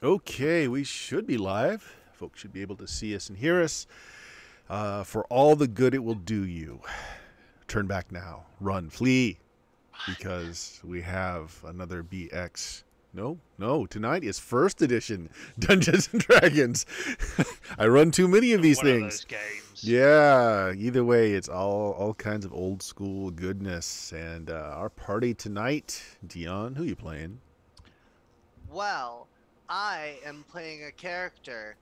Okay, we should be live. Folks should be able to see us and hear us. For all the good it will do you, turn back now. Run, flee, because we have another BX. No, tonight is first edition Dungeons and Dragons. I run too many of these One of things. those games. Yeah, either way, it's all kinds of old school goodness. And our party tonight, Dion, who you playing? Well, I am playing a character.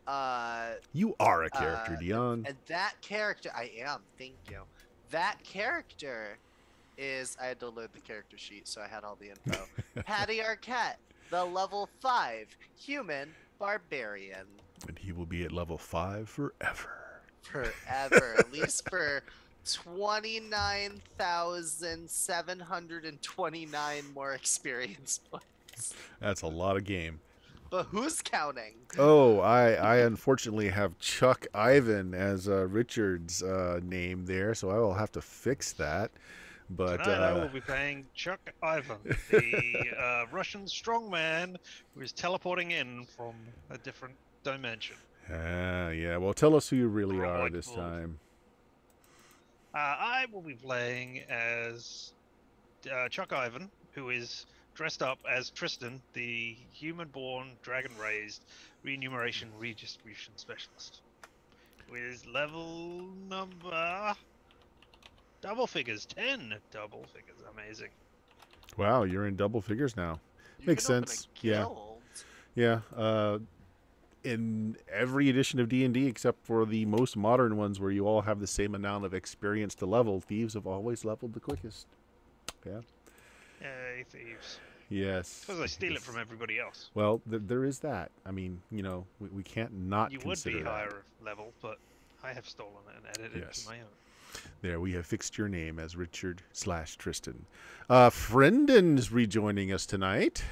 Uh, You are a character, Dion. and that character, I am. Thank you. That character is. I had to load the character sheet, so I had all the info. Patty Arquette, the level 5 human barbarian. And he will be at level 5 forever. Forever, at least for 29,729 more experience points. That's a lot of game. But who's counting? Oh, I unfortunately have Chuck Ivan as Richard's name there, so I will have to fix that. But Tonight I will be playing Chuck Ivan, the Russian strongman who is teleporting in from a different dimension. yeah. Well, tell us who you really are Right, this well. time. I will be playing as Chuck Ivan, who is dressed up as Tristan, the human-born, dragon-raised remuneration redistribution specialist, with level number double figures, 10 double figures. Amazing. Wow, you're in double figures now. You Makes can open a sense. Yeah. guild. Yeah. In every edition of D&D except for the most modern ones where you all have the same amount of experience to level, thieves have always leveled the quickest. Yeah. Yay, thieves. Yes. Because I steal it Yes. from everybody else. Well, there is that. I mean, we can't not You would consider be that. higher level, but I have stolen it and edited it Yes. to my own. There, we have fixed your name as Richard/Tristan. Frienden's rejoining us tonight.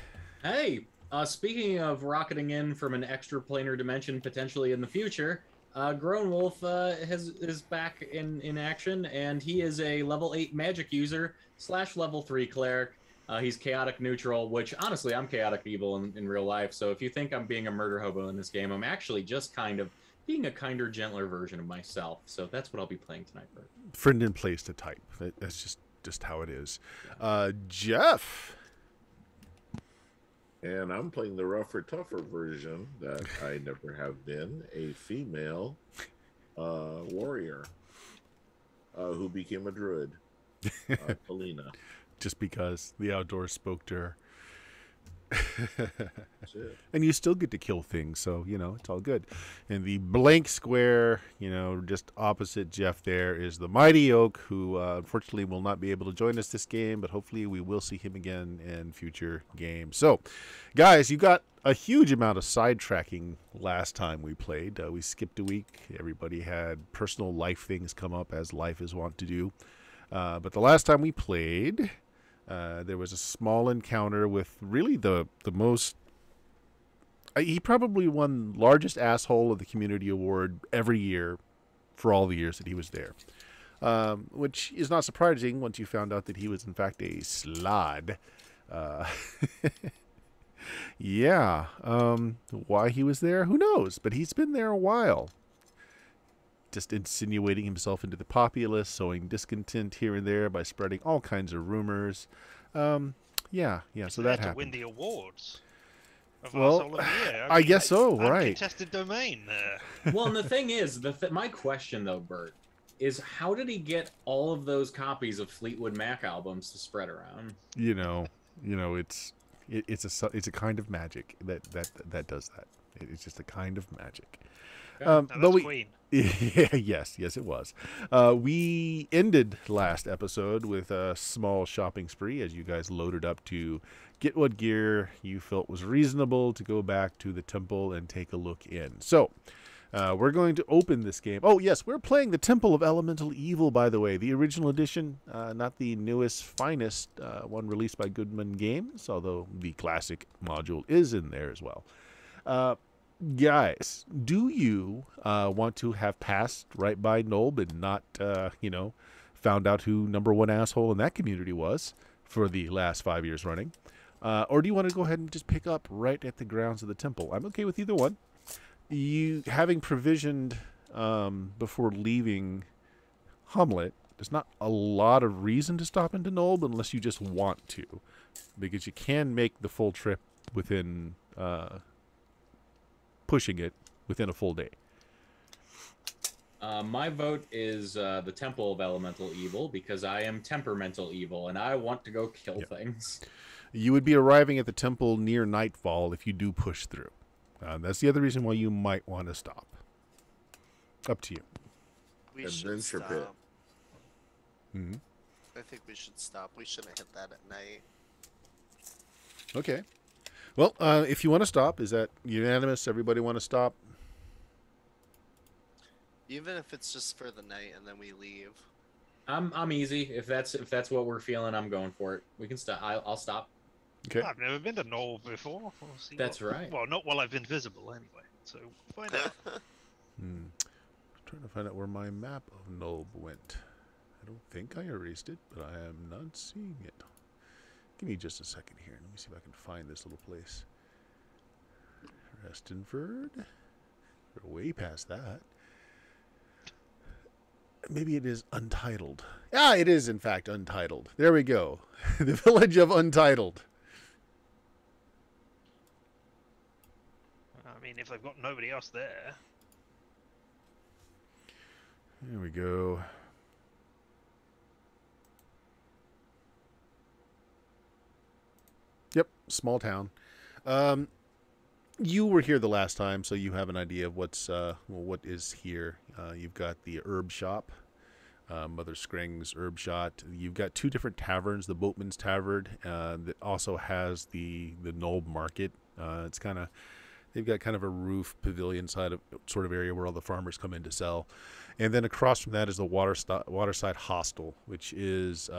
Hey, speaking of rocketing in from an extra planar dimension potentially in the future, Grown Wolf is back in action, and he is a level 8 magic user / level 3 cleric. He's chaotic neutral, which honestly, I'm chaotic evil in real life. So if you think I'm being a murder hobo in this game, I'm actually just kind of being a kinder, gentler version of myself. So that's what I'll be playing tonight, Bert. Frienden plays to type. That's just how it is. Jeff. And I'm playing the rougher, tougher version that I never have been, a female warrior who became a druid, Polina. Just because the outdoors spoke to her. That's it. And you still get to kill things, so, it's all good. And the blank square, just opposite Jeff there is the Mighty Oak, who unfortunately will not be able to join us this game, but hopefully we will see him again in future games. So, guys, you got a huge amount of sidetracking last time we played. We skipped a week. Everybody had personal life things come up, as life is wont to do. But the last time we played, there was a small encounter with really the most. He probably won largest asshole of the community award every year for all the years that he was there, which is not surprising once you found out that he was in fact a slod. Yeah, why he was there, who knows? But he's been there a while. Just insinuating himself into the populace, sowing discontent here and there by spreading all kinds of rumors. Yeah, so that to happened. win the awards. Of Well, Arsehole of the Year. I guess so, right. Uncontested domain there. Well, and the thing is, my question though, Bert, is how did he get all of those copies of Fleetwood Mac albums to spread around? It's a kind of magic that does that. It's just a kind of magic. Now, But that's we, Queen. yes, it was. We ended last episode with a small shopping spree as you guys loaded up to get what gear you felt was reasonable to go back to the temple and take a look in. So, we're going to open this game. Oh, yes, we're playing the Temple of Elemental Evil, by the way. The original edition, not the newest, finest one released by Goodman Games, although the classic module is in there as well. Guys, do you want to have passed right by Nolb and not, found out who number one asshole in that community was for the last 5 years running? Or do you want to go ahead and just pick up right at the grounds of the temple? I'm okay with either one. You having provisioned before leaving Hamlet, there's not a lot of reason to stop into Nolb unless you just want to, because you can make the full trip within pushing it within a full day. My vote is the Temple of Elemental Evil, because I am temperamental evil and I want to go kill things. You would be arriving at the temple near nightfall if you do push through. That's the other reason why you might want to stop. Up to you. We should Adventure stop. pit. Mm-hmm. I think we should stop. We shouldn't hit that at night. Okay. Well, if you want to stop, is that unanimous? Everybody want to stop? Even if it's just for the night and then we leave. I'm easy. If that's what we're feeling, I'm going for it. We can stop. I'll stop. Okay. I've never been to Knoll before. We'll see That's right. Well, not while I've been visible, anyway. So find out. Trying to find out where my map of Nulb went. I don't think I erased it, but I am not seeing it. Give me just a second here. Let me see if I can find this little place. Restonford. We're way past that. Maybe it is Untitled. Ah, it is in fact Untitled. There we go. The village of Untitled. I mean, if they've got nobody else there. There we go. Yep, small town. You were here the last time, so you have an idea of what's what is here. You've got the herb shop, Mother Skring's herb shop. You've got two different taverns. The Boatman's Tavern that also has the Nolb Market. It's kind of they've got kind of a roof pavilion side of sort of area where all the farmers come in to sell, and then across from that is the Waterside Hostel, which is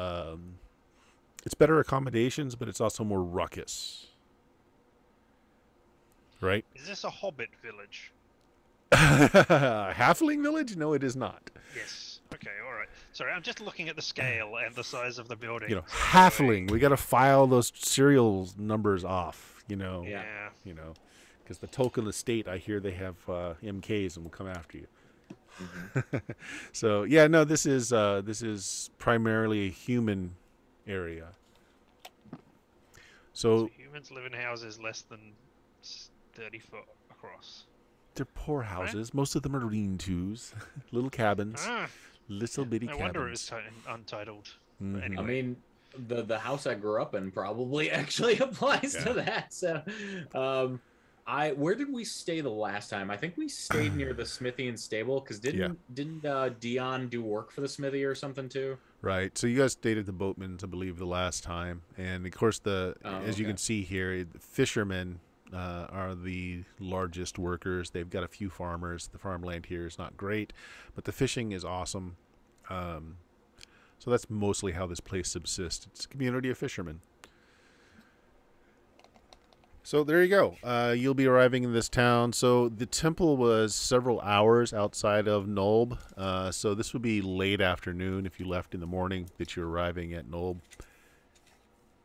it's better accommodations, but it's also more ruckus. Right? Is this a hobbit village? Halfling village? No, it is not. Yes. Okay, alright. Sorry, I'm just looking at the scale and the size of the building. You know, halfling. We got to file those serial numbers off, you know. Yeah. You know, because the Tolkien estate, I hear they have MKs and will come after you. Mm-hmm. So, yeah, no, this is primarily a human area. So humans live in houses less than 30 foot across. they're poor houses. Most of them are lean-tos, little cabins, little bitty I cabins. wonder it was untitled. Mhm. Anyway. I mean, the house I grew up in probably actually applies to that. So, where did we stay the last time? I think we stayed near the smithy and stable, because didn't Dion do work for the smithy or something too? Right. So you guys stayed at the Boatman's, I believe, the last time, and of course as you can see here, the fishermen are the largest workers. They've got a few farmers. The farmland here is not great, but the fishing is awesome. So that's mostly how this place subsists. It's a community of fishermen. So there you go. You'll be arriving in this town. So the temple was several hours outside of Nolb. So this would be late afternoon if you left in the morning that you're arriving at Nolb.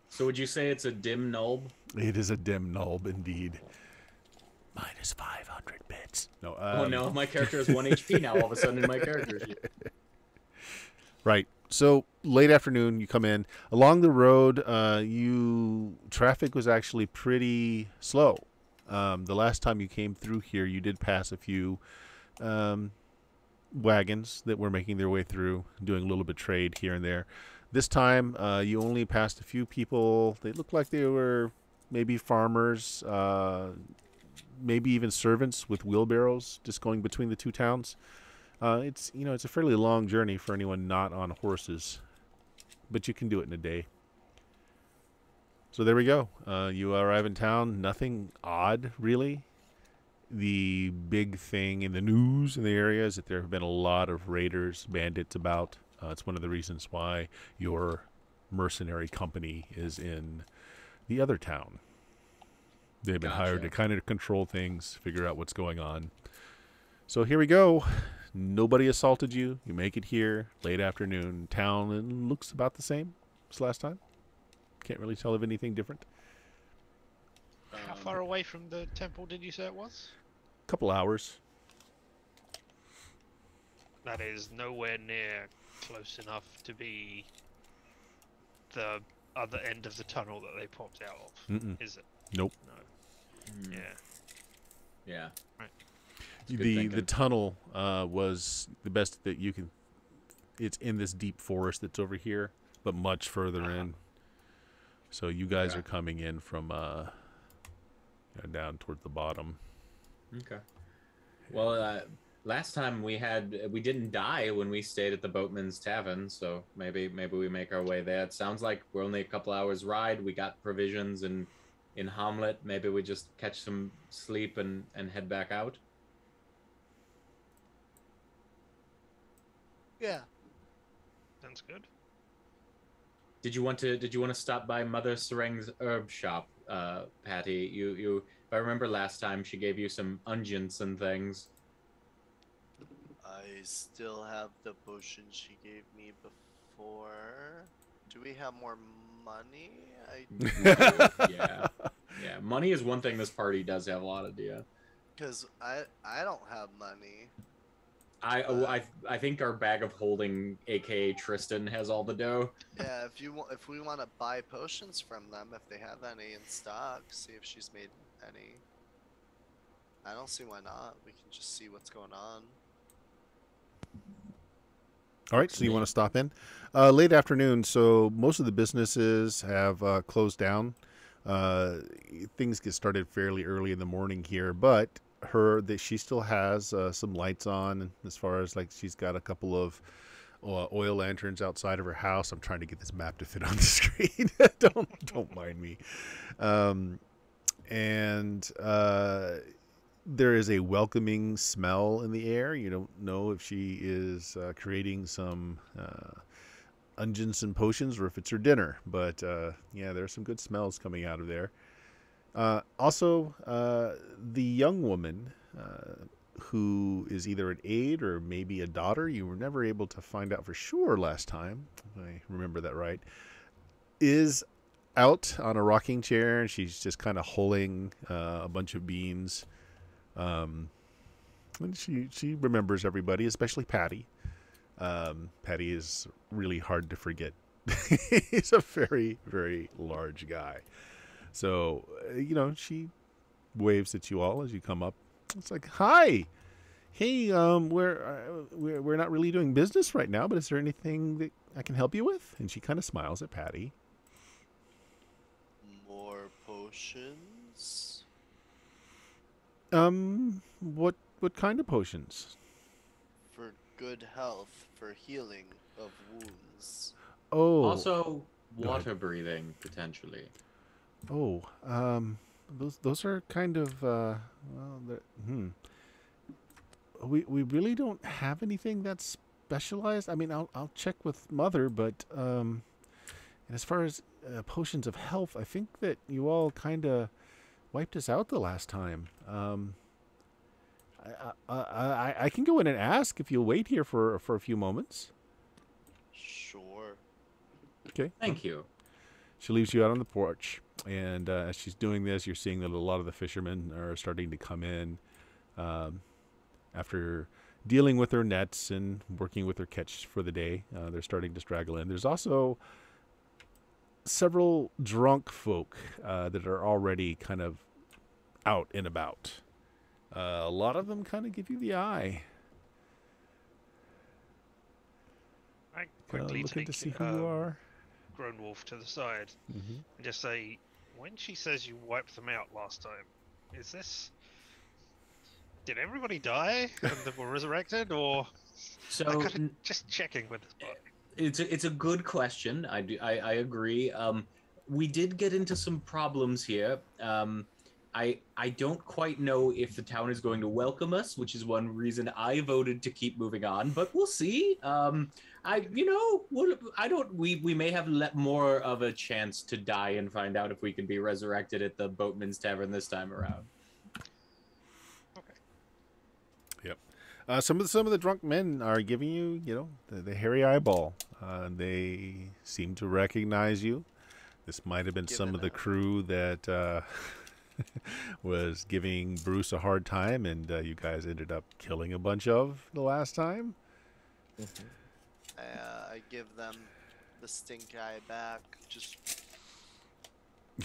So would you say it's a dim Nulb? It is a dim Nulb indeed. Minus 500 bits. No. Oh no, my character has 1 HP now all of a sudden in my character sheet. Right. So late afternoon, you come in along the road. Traffic was actually pretty slow. The last time you came through here, you did pass a few wagons that were making their way through, doing a little bit of trade here and there. This time, you only passed a few people. They looked like they were maybe farmers, maybe even servants with wheelbarrows, just going between the two towns. It's a fairly long journey for anyone not on horses, but you can do it in a day. So there we go. You arrive in town. Nothing odd, really. The big thing in the news in the area is that there have been a lot of raiders, bandits about. It's one of the reasons why your mercenary company is in the other town. They've been hired to kind of control things, figure out what's going on. So here we go. Nobody assaulted you. You make it here, late afternoon. Town looks about the same as last time. Can't really tell of anything different. far away from the temple did you say it was? Couple hours. That is nowhere near close enough to be the other end of the tunnel that they popped out of, Mm-mm. is it? Nope. No. Yeah. Yeah. Good The thinking. tunnel was the best that you can. It's in this deep forest that's over here, but much further in. So you guys Yeah. are coming in from down towards the bottom. Okay. Well, last time we didn't die when we stayed at the Boatman's Tavern, so maybe we make our way there. It sounds like we're only a couple hours ride. We got provisions in Hamlet. Maybe we just catch some sleep and head back out. Yeah. Sounds good. Did you want to stop by Mother Sereng's herb shop, Patty? You if I remember last time she gave you some unguents and things. I still have the potion she gave me before. Do we have more money? Yeah. Yeah. Money is one thing this party does have a lot of, yeah. Because I don't have money. I think our bag of holding, aka Tristan, has all the dough. Yeah, if we want to buy potions from them, if they have any in stock, see if she's made any. I don't see why not. We can just see what's going on. All right, so you want to stop in? Late afternoon, so most of the businesses have closed down. Things get started fairly early in the morning here, but she still has some lights on as far as like she's got a couple of oil lanterns outside of her house. I'm trying to get this map to fit on the screen. don't mind me. And there is a welcoming smell in the air. You don't know if she is creating some unguents and potions or if it's her dinner. But yeah, there are some good smells coming out of there. Also, the young woman who is either an aide or maybe a daughter, you were never able to find out for sure last time, if I remember that right, is out on a rocking chair, and she's just kind of hulling a bunch of beans. And she remembers everybody, especially Patty. Patty is really hard to forget. He's a very, very large guy. So, she waves at you all as you come up. It's like, hi. Hey, we're not really doing business right now, but is there anything that I can help you with? And she kind of smiles at Patty. More potions? What kind of potions? For good health, for healing of wounds. Oh. Also, Go ahead. water breathing, potentially. Oh, those are kind of we really don't have anything that's specialized. I mean, I'll check with Mother, but and as far as potions of health, I think that you all kind of wiped us out the last time. I can go in and ask if you'll wait here for a few moments. Sure. Okay. Thank you. She leaves you out on the porch, and as she's doing this, you're seeing that a lot of the fishermen are starting to come in after dealing with their nets and working with their catch for the day. They're starting to straggle in. There's also several drunk folk that are already kind of out and about. A lot of them kind of give you the eye. I quickly looking take to see who you are. Grown Wolf to the side Mm-hmm. and just say, when she says you wiped them out last time, is this... Did everybody die and they were resurrected, or... So just checking with this book. it's a good question. I agree. We did get into some problems here. I don't quite know if the town is going to welcome us, which is one reason I voted to keep moving on. But we'll see. We may have more of a chance to die and find out if we can be resurrected at the Boatman's Tavern this time around. Yep. Some of the drunk men are giving you, the hairy eyeball. They seem to recognize you. This might have been some of the crew that was giving Bruce a hard time, and you guys ended up killing a bunch of the last time. I give them the stink eye back. Just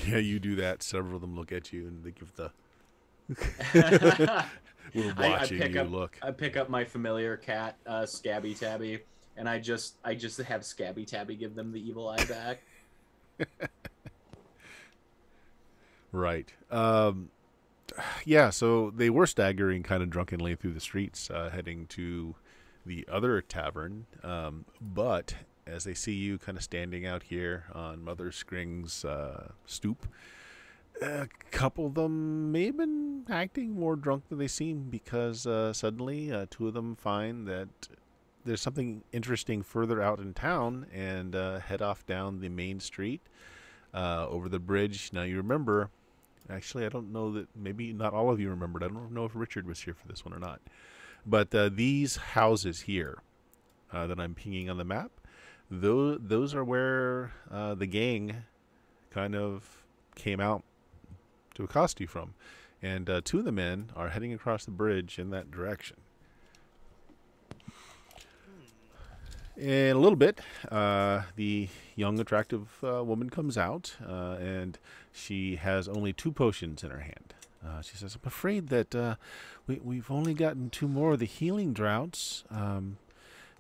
Yeah, you do that. Several of them look at you, and they give the we're I watching pick you up, look. I pick up my familiar cat, Scabby Tabby, and I just have Scabby Tabby give them the evil eye back. Right. Yeah, so they were staggering kind of drunkenly through the streets, heading to the other tavern. But as they see you kind of standing out here on Mother Scring's stoop, a couple of them may have been acting more drunk than they seem, because suddenly two of them find that there's something interesting further out in town, and head off down the main street over the bridge. Now, you remember, actually, I don't know that, maybe not all of you remembered. I don't know if Richard was here for this one or not. But these houses here that I'm pinging on the map, those are where the gang kind of came out to accost you from. And two of the men are heading across the bridge in that direction. In a little bit, the young, attractive woman comes out, and she has only 2 potions in her hand. She says, "I'm afraid that we've only gotten 2 more of the healing draughts."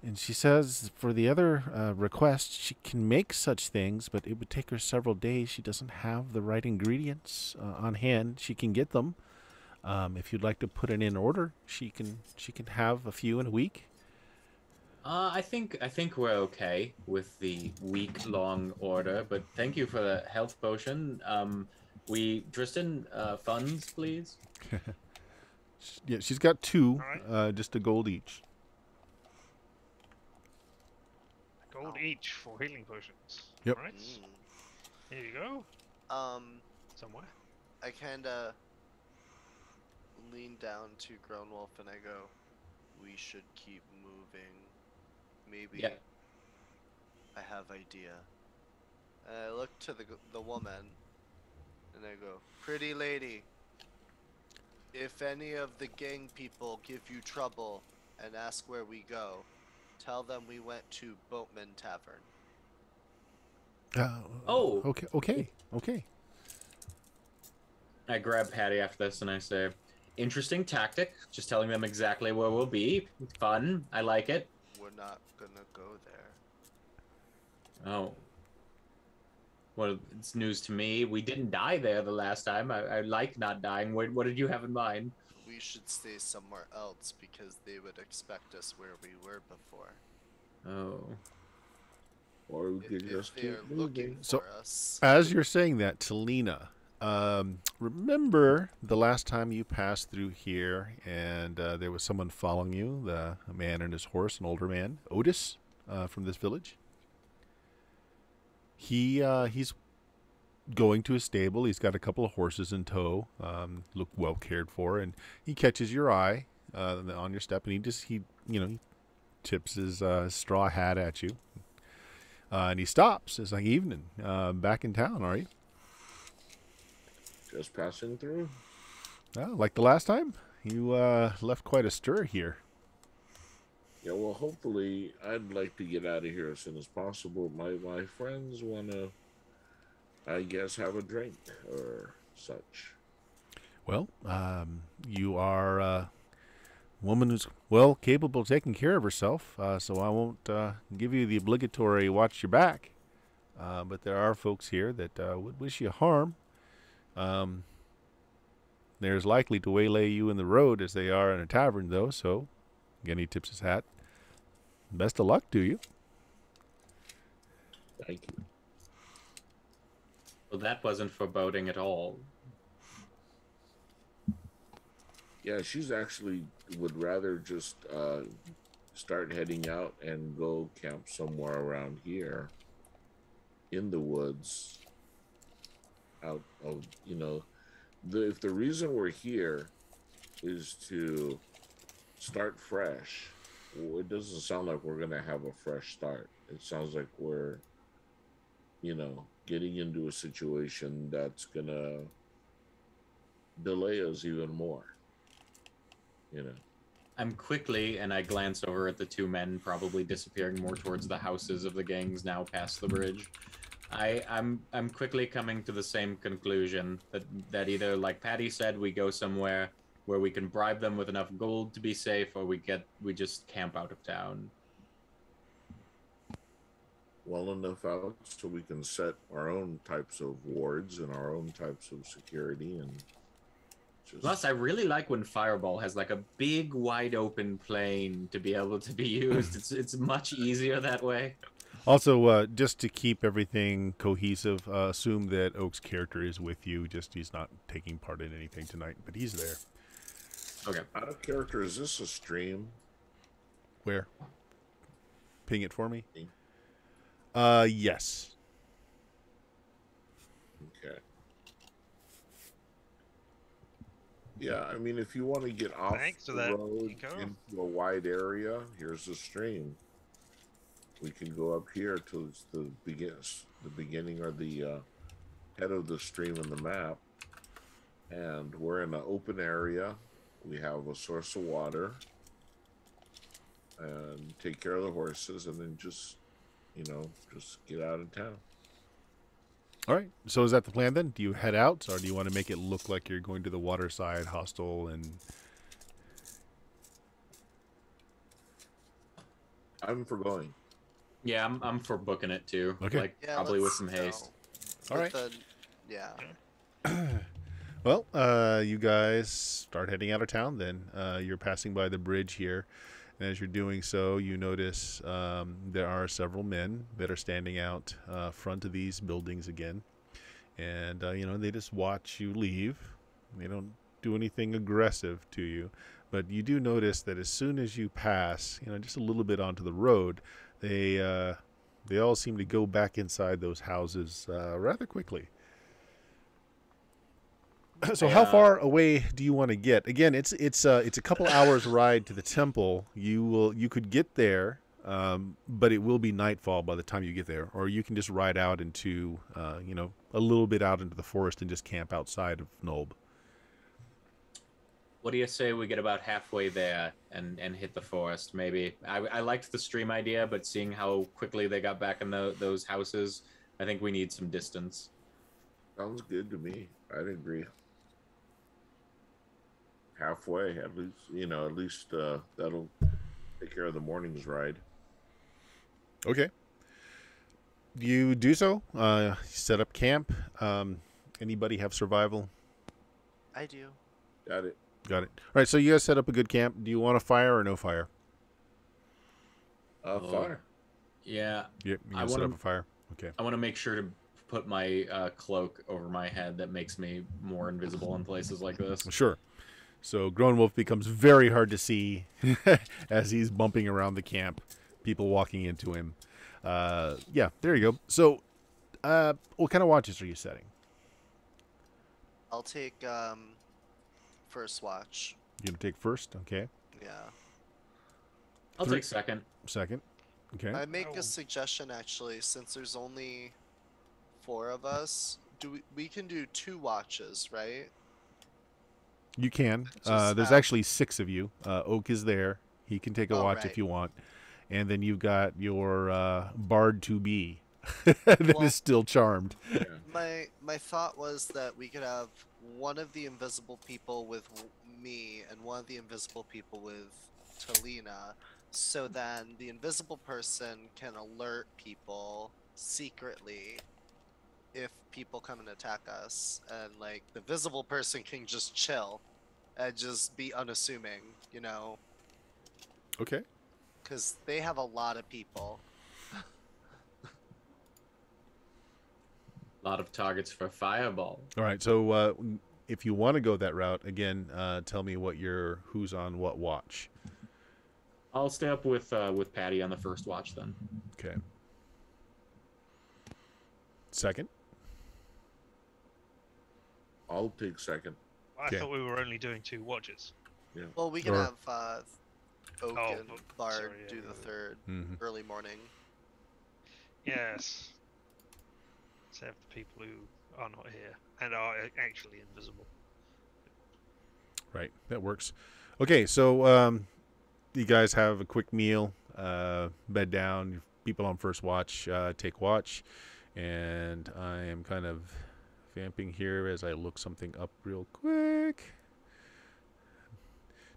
And she says for the other request, she can make such things, but it would take her several days. She doesn't have the right ingredients on hand. She can get them. If you'd like to put it in order, she can have a few in a week. I think we're okay with the week-long order, but thank you for the health potion. Tristan, funds, please. Yeah, she's got 2, All just a gold each. Gold each for healing potions. Yep. All right. Here you go. Somewhere. I kind of lean down to Grownwolf and I go, "We should keep moving. Maybe Yeah. I have idea." And I look to the woman and I go, "Pretty lady, if any of the gang people give you trouble and ask where we go, tell them we went to Boatman Tavern." Oh. Okay. I grab Patty after this and I say, "Interesting tactic. Just telling them exactly where we'll be. Fun. I like it." "We're not gonna go there." Oh. Well, it's news to me. We didn't die there the last time. I like not dying. What did you have in mind? "We should stay somewhere else because they would expect us where we were before. Oh. Or we could If just they keep are looking moving. So- for us." As you're saying that, Talina, remember the last time you passed through here and there was someone following you, a man and his horse, an older man, Otis, from this village? He's going to his stable. He's got a couple of horses in tow, look well cared for, and he catches your eye on your step, and he tips his straw hat at you, and he stops. It's like, "Evening, back in town, are you?" Just passing through. Oh, like the last time? You left quite a stir here. Yeah, well, hopefully, I'd like to get out of here as soon as possible. My friends want to, I guess, have a drink or such. Well, you are a woman who's well capable of taking care of herself, so I won't give you the obligatory watch your back. But there are folks here that would wish you harm. They're as likely to waylay you in the road as they are in a tavern, though, so again, he tips his hat. Best of luck to you. Thank you. Well, that wasn't foreboding at all. Yeah, she's actually would rather just start heading out and go camp somewhere around here in the woods. Out of, if the reason we're here is to start fresh, well, it doesn't sound like we're going to have a fresh start. It sounds like we're, getting into a situation that's going to delay us even more. You know. I'm quickly, and I glance over at the two men, probably disappearing more towards the houses of the gangs now past the bridge. I'm quickly coming to the same conclusion that either, like Patty said, we go somewhere where we can bribe them with enough gold to be safe, or we just camp out of town. Well enough out so we can set our own types of wards and our own types of security and just... Plus, I really like when Fireball has like a big, wide open plain to be able to be used. It's much easier that way. Also, just to keep everything cohesive, assume that Oak's character is with you. Just he's not taking part in anything tonight, but he's there. Okay. Out of character, is this a stream? Where? Ping it for me. Ping. Yes. Okay. Yeah, I mean, if you want to get off Thanks for the that, road Nico. into a wide area, here's the stream. We can go up here to the beginning or the head of the stream in the map, and we're in an open area. We have a source of water, and take care of the horses, and then just get out of town. All right. So is that the plan then? Do you head out, or do you want to make it look like you're going to the waterside hostel and? I'm for going. Yeah, I'm for booking it too. Okay. Like Yeah, probably with let's some haste. go. All With right. yeah. Well, you guys start heading out of town then. You're passing by the bridge here. And as you're doing so, you notice there are several men that are standing out front of these buildings again. And, they just watch you leave. They don't do anything aggressive to you. But you do notice that as soon as you pass, just a little bit onto the road, they all seem to go back inside those houses rather quickly. So how far away do you want to get? Again, it's a couple hours ride to the temple. You could get there, but it will be nightfall by the time you get there. Or you can just ride out into a little bit out into the forest and just camp outside of Nulb. What do you say we get about halfway there and hit the forest? Maybe I liked the stream idea, but seeing how quickly they got back in those houses, I think we need some distance. Sounds good to me. I'd agree. Halfway, at least, that'll take care of the morning's ride. Okay. You do so. Set up camp. Anybody have survival? I do. Got it. Got it. All right. So you guys set up a good camp. Do you want a fire or no fire? Fire. Yeah. Yep. You I set wanna- up a fire. Okay. I want to make sure to put my cloak over my head that makes me more invisible in places like this. Sure. So Grown Wolf becomes very hard to see as he's bumping around the camp, people walking into him. Yeah, there you go. So what kind of watches are you setting? I'll take first watch. You're going to take first? Okay. Yeah. I'll Three- take second. Second? Okay. I make Oh. a suggestion actually, since there's only 4 of us. We can do 2 watches, right? You can. Just There's have- actually 6 of you. Oak is there. He can take a Oh, watch right. if you want. And then you've got your bard to be that is Well- still charmed. Yeah. My thought was that we could have one of the invisible people with me and one of the invisible people with Talina, so then the invisible person can alert people secretly if people come and attack us, and like the visible person can just chill and just be unassuming, Okay. because they have a lot of people. A lot of targets for Fireball. All right. So if you want to go that route, again, tell me who's on what watch. I'll stay up with Patty on the first watch then. Okay. Second? I'll take second. I Okay. thought we were only doing 2 watches. Well, we can Or- have Oak Oh, and sorry, Bard yeah, do yeah, the yeah. third Mm-hmm. early morning. Yes. Let's have the people who are not here and are actually invisible. Right, that works. Okay, so you guys have a quick meal, bed down. People on first watch take watch, and I am kind of vamping here as I look something up real quick.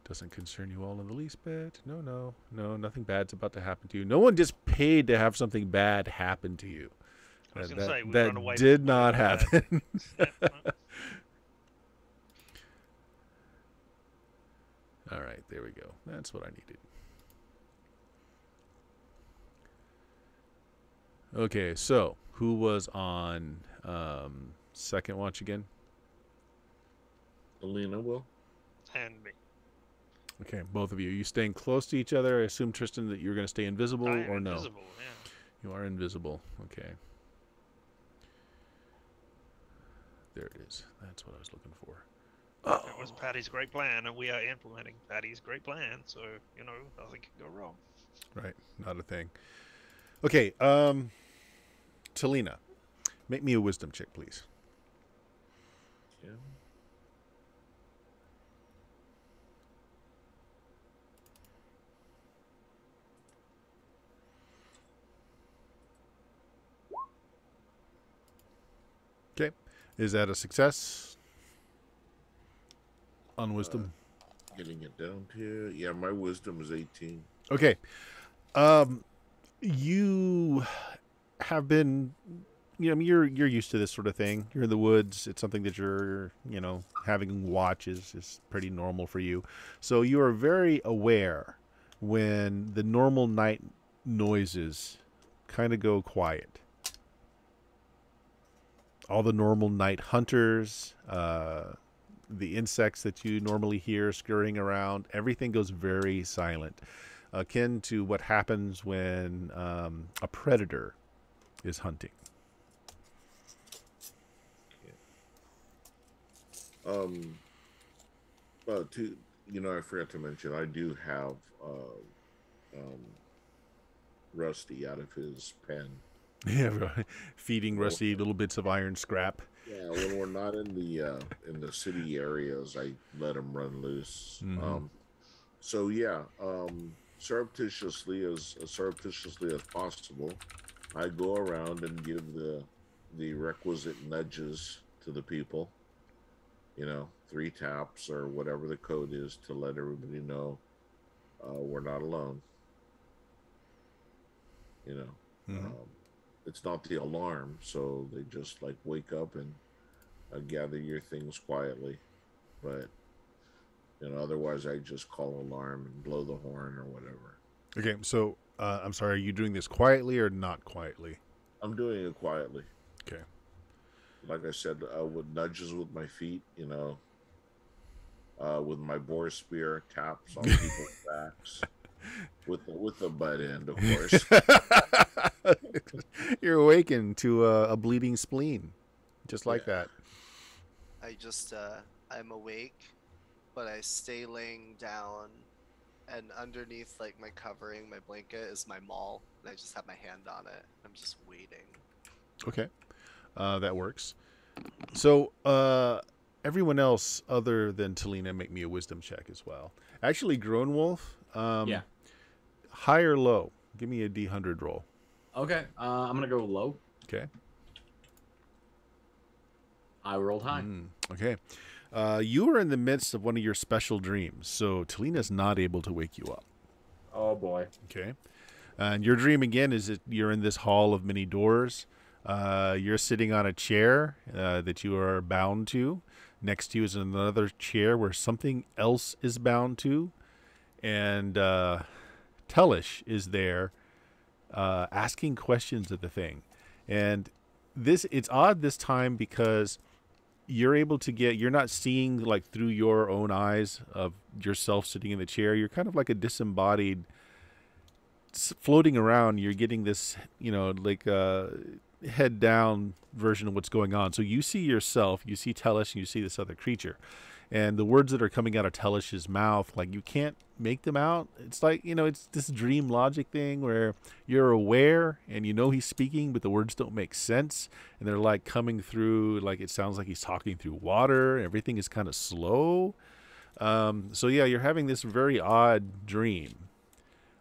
Doesn't concern you all in the least bit. No, nothing bad's about to happen to you. No one just paid to have something bad happen to you. I was That, going to say, we that run away did from not something bad. happen. Yeah, All right, there we go. That's what I needed. Okay, so who was on second watch again? Alina will. and me. Okay, both of you. You staying close to each other? I assume, Tristan, that you're going to stay invisible I am or no? invisible, yeah. You are invisible. Okay. There it is. That's what I was looking for. That was Patty's great plan, and we are implementing Patty's great plan, so, nothing can go wrong. Right, not a thing. Okay, Talina, make me a wisdom check, please. Yeah. Okay, is that a success on wisdom? Getting it down to, yeah, my wisdom is 18. Okay, you have been, I mean, you're used to this sort of thing. You're in the woods. It's something that you're, having watch is pretty normal for you. So you are very aware when the normal night noises kind of go quiet. All the normal night hunters, the insects that you normally hear scurrying around, everything goes very silent, akin to what happens when a predator is hunting. Well, I forgot to mention, I do have Rusty out of his pen. Yeah, right. Feeding Rusty little bits of iron scrap. Yeah, when we're not in the city areas, I let him run loose. Mhm. So yeah, surreptitiously as possible, I go around and give the requisite nudges to the people. 3 taps or whatever the code is to let everybody know we're not alone. Mhm. It's not the alarm, so they just wake up and gather your things quietly. But otherwise, I just call alarm and blow the horn or whatever. Okay, so I'm sorry, are you doing this quietly or not quietly? I'm doing it quietly. Okay. Like I said, with nudges with my feet, with my boar spear, taps on people's backs, with the butt end, of course. You're awakened to a bleeding spleen, just like that. I'm awake, but I stay laying down, and underneath my covering, my blanket is my maul, and I just have my hand on it. I'm just waiting. Okay, that works. So everyone else other than Talina, make me a wisdom check as well. Actually, Grown Wolf, Yeah. high or low? Give me a D100 roll. Okay, I'm gonna go low. Okay. I rolled high. Okay. You are in the midst of one of your special dreams, so Talina's not able to wake you up. Oh boy. Okay. And your dream again is that you're in this hall of many doors. You're sitting on a chair that you are bound to. Next to you is another chair where something else is bound to. And Tellish is there asking questions of the thing. And it's odd this time because you're not seeing through your own eyes of yourself sitting in the chair. You're kind of like a disembodied floating around. You're getting this, head down version of what's going on. So you see yourself, you see Tellish, and you see this other creature. And the words that are coming out of Tellish's mouth, you can't make them out. It's it's this dream logic thing where you're aware and he's speaking, but the words don't make sense. And they're coming through, it sounds like he's talking through water. Everything is kind of slow. So yeah, you're having this very odd dream.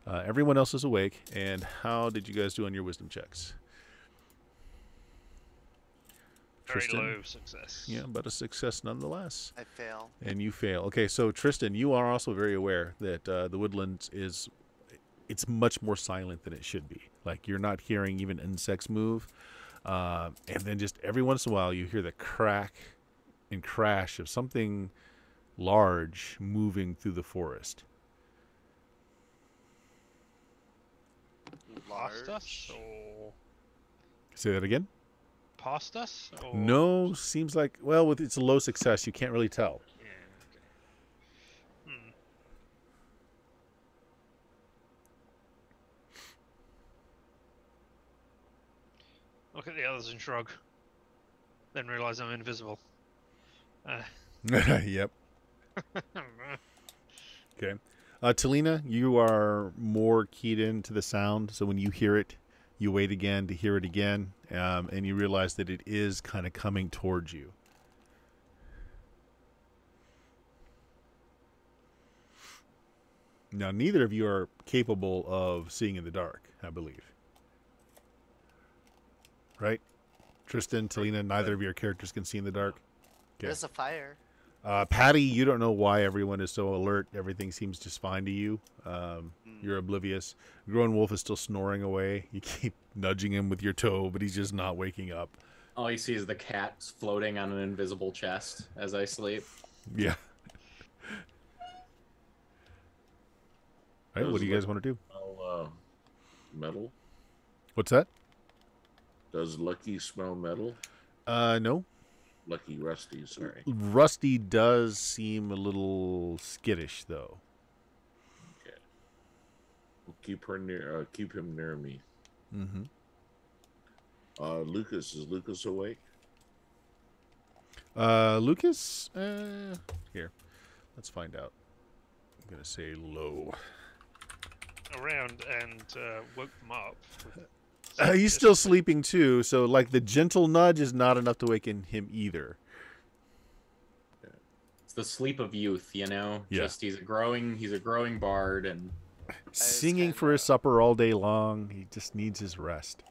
Everyone else is awake, and how did you guys do on your wisdom checks? Very Tristan? low success. Yeah, but a success nonetheless. I fail. And you fail. Okay, so Tristan, you are also very aware that the woodlands it's much more silent than it should be. Like, you're not hearing even insects move. And then just every once in a while, you hear the crack and crash of something large moving through the forest. Past us Large. or Say that again? past us? Or... No, seems like, well, with it's a low success, you can't really tell. Yeah. Okay. Look at the others and shrug. Then realize I'm invisible. Yep. Okay. Talina, you are more keyed into the sound, so when you hear it, you wait again to hear it again, and you realize that it is kind of coming towards you. Now, neither of you are capable of seeing in the dark, I believe. Right? Tristan, Talina, neither of your characters can see in the dark. Okay. There's a fire. Patty, you don't know why everyone is so alert. Everything seems just fine to you. You're oblivious. Grown Wolf is still snoring away. You keep nudging him with your toe, but he's just not waking up. All you see is the cat floating on an invisible chest as I sleep. Yeah. All right, what do you guys want to do? Smell metal? What's that? Does Lucky smell metal? No. Lucky Rusty, sorry. Rusty does seem a little skittish, though. Okay. We'll keep him near me. Mm-hmm. Lucas, is Lucas awake? Lucas? Here. Let's find out. I'm going to say low. Around and woke them up. He's still sleeping, too, so, like, the gentle nudge is not enough to waken him either. It's the sleep of youth, you know? Yeah. Just he's a growing bard, and Singing for his supper all day long. He just needs his rest.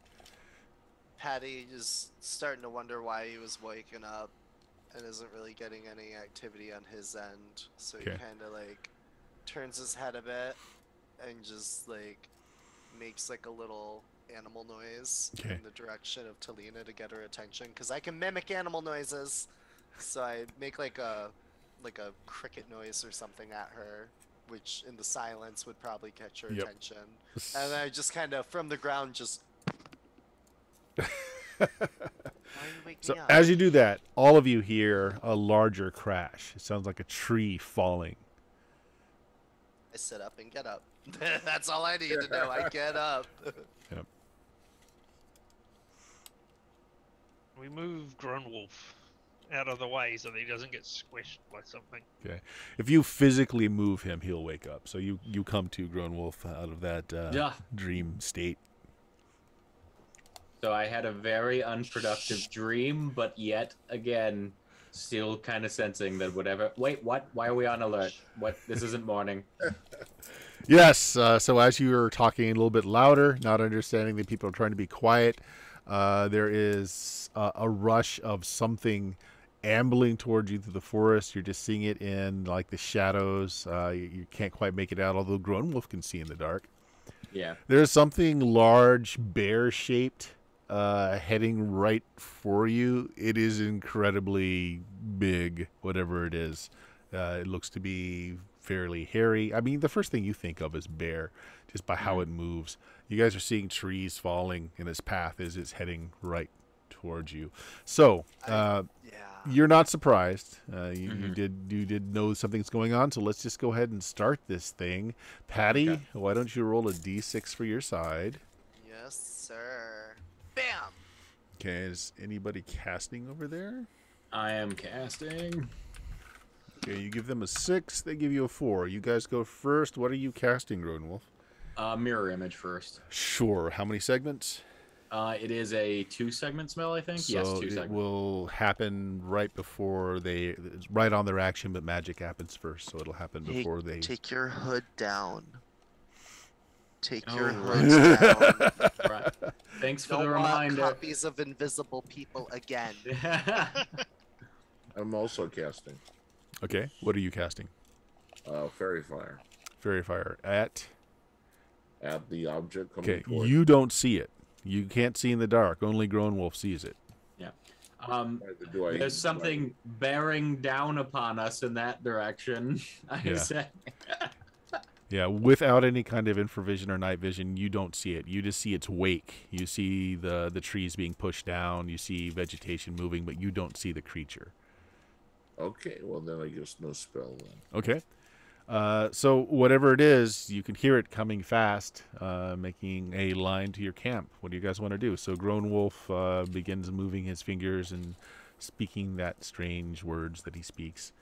Patty is starting to wonder why he was waking up and isn't really getting any activity on his end. So he Okay. kind of like turns his head a bit and just like makes like a little animal noise Okay. in the direction of Talina to get her attention, because I can mimic animal noises. So I make like a cricket noise or something at her, which in the silence would probably catch her Yep. attention. And then I just kind of from the ground just. Why are you waking So me up? as you do that, all of you hear a larger crash. It sounds like a tree falling. I sit up and get up. That's all I need to know. I get up. Yep. We move Grunwolf out of the way so that he doesn't get squished by something. Okay. If you physically move him, he'll wake up. So you come to Grown Wolf out of that Yeah. dream state. so I had a very unproductive dream, but yet again, still kind of sensing that whatever. Wait, what? Why are we on alert? What? This isn't morning. Yes. So as you are talking a little bit louder, not understanding that people are trying to be quiet, there is a rush of something ambling towards you through the forest. You're just seeing it in like the shadows. You can't quite make it out, although Grown Wolf can see in the dark. Yeah. There's something large, bear-shaped, heading right for you. It is incredibly big, whatever it is. It looks to be fairly hairy. I mean, the first thing you think of is bear, just by how it moves. You guys are seeing trees falling in its path as it's heading right towards you. So, Yeah. you're not surprised. You did know something's going on, so let's just go ahead and start this thing. Patty, Okay. why don't you roll a d6 for your side? Yes, sir. Bam. Okay, is anybody casting over there? I am casting. Okay, you give them a 6, they give you a 4. You guys go first. What are you casting, Grown Wolf? Mirror image first. Sure. How many segments? It is a 2-segment spell, I think. So Yes, 2 it segments. will happen right before right on their action, but magic happens first, so it'll happen before they. Take your hood down. Take Oh, your right. hood down. Right. Thanks for Don't the want reminder. copies of Invisible People again. I'm also casting Okay, what are you casting? Fairy Fire Fairy Fire at. at the object coming Okay, towards. you don't see it. You can't see in the dark. Only Grown Wolf sees it. Yeah. There's There's something bearing down upon us in that direction. I Yeah. say. Yeah, without any kind of infravision or night vision, you don't see it. You just see its wake. You see the trees being pushed down. You see vegetation moving, but you don't see the creature. Okay, well then I guess no spell then. Okay. So whatever it is, you can hear it coming fast, making a line to your camp. What do you guys want to do? So Grown Wolf begins moving his fingers and speaking that strange words that he speaks.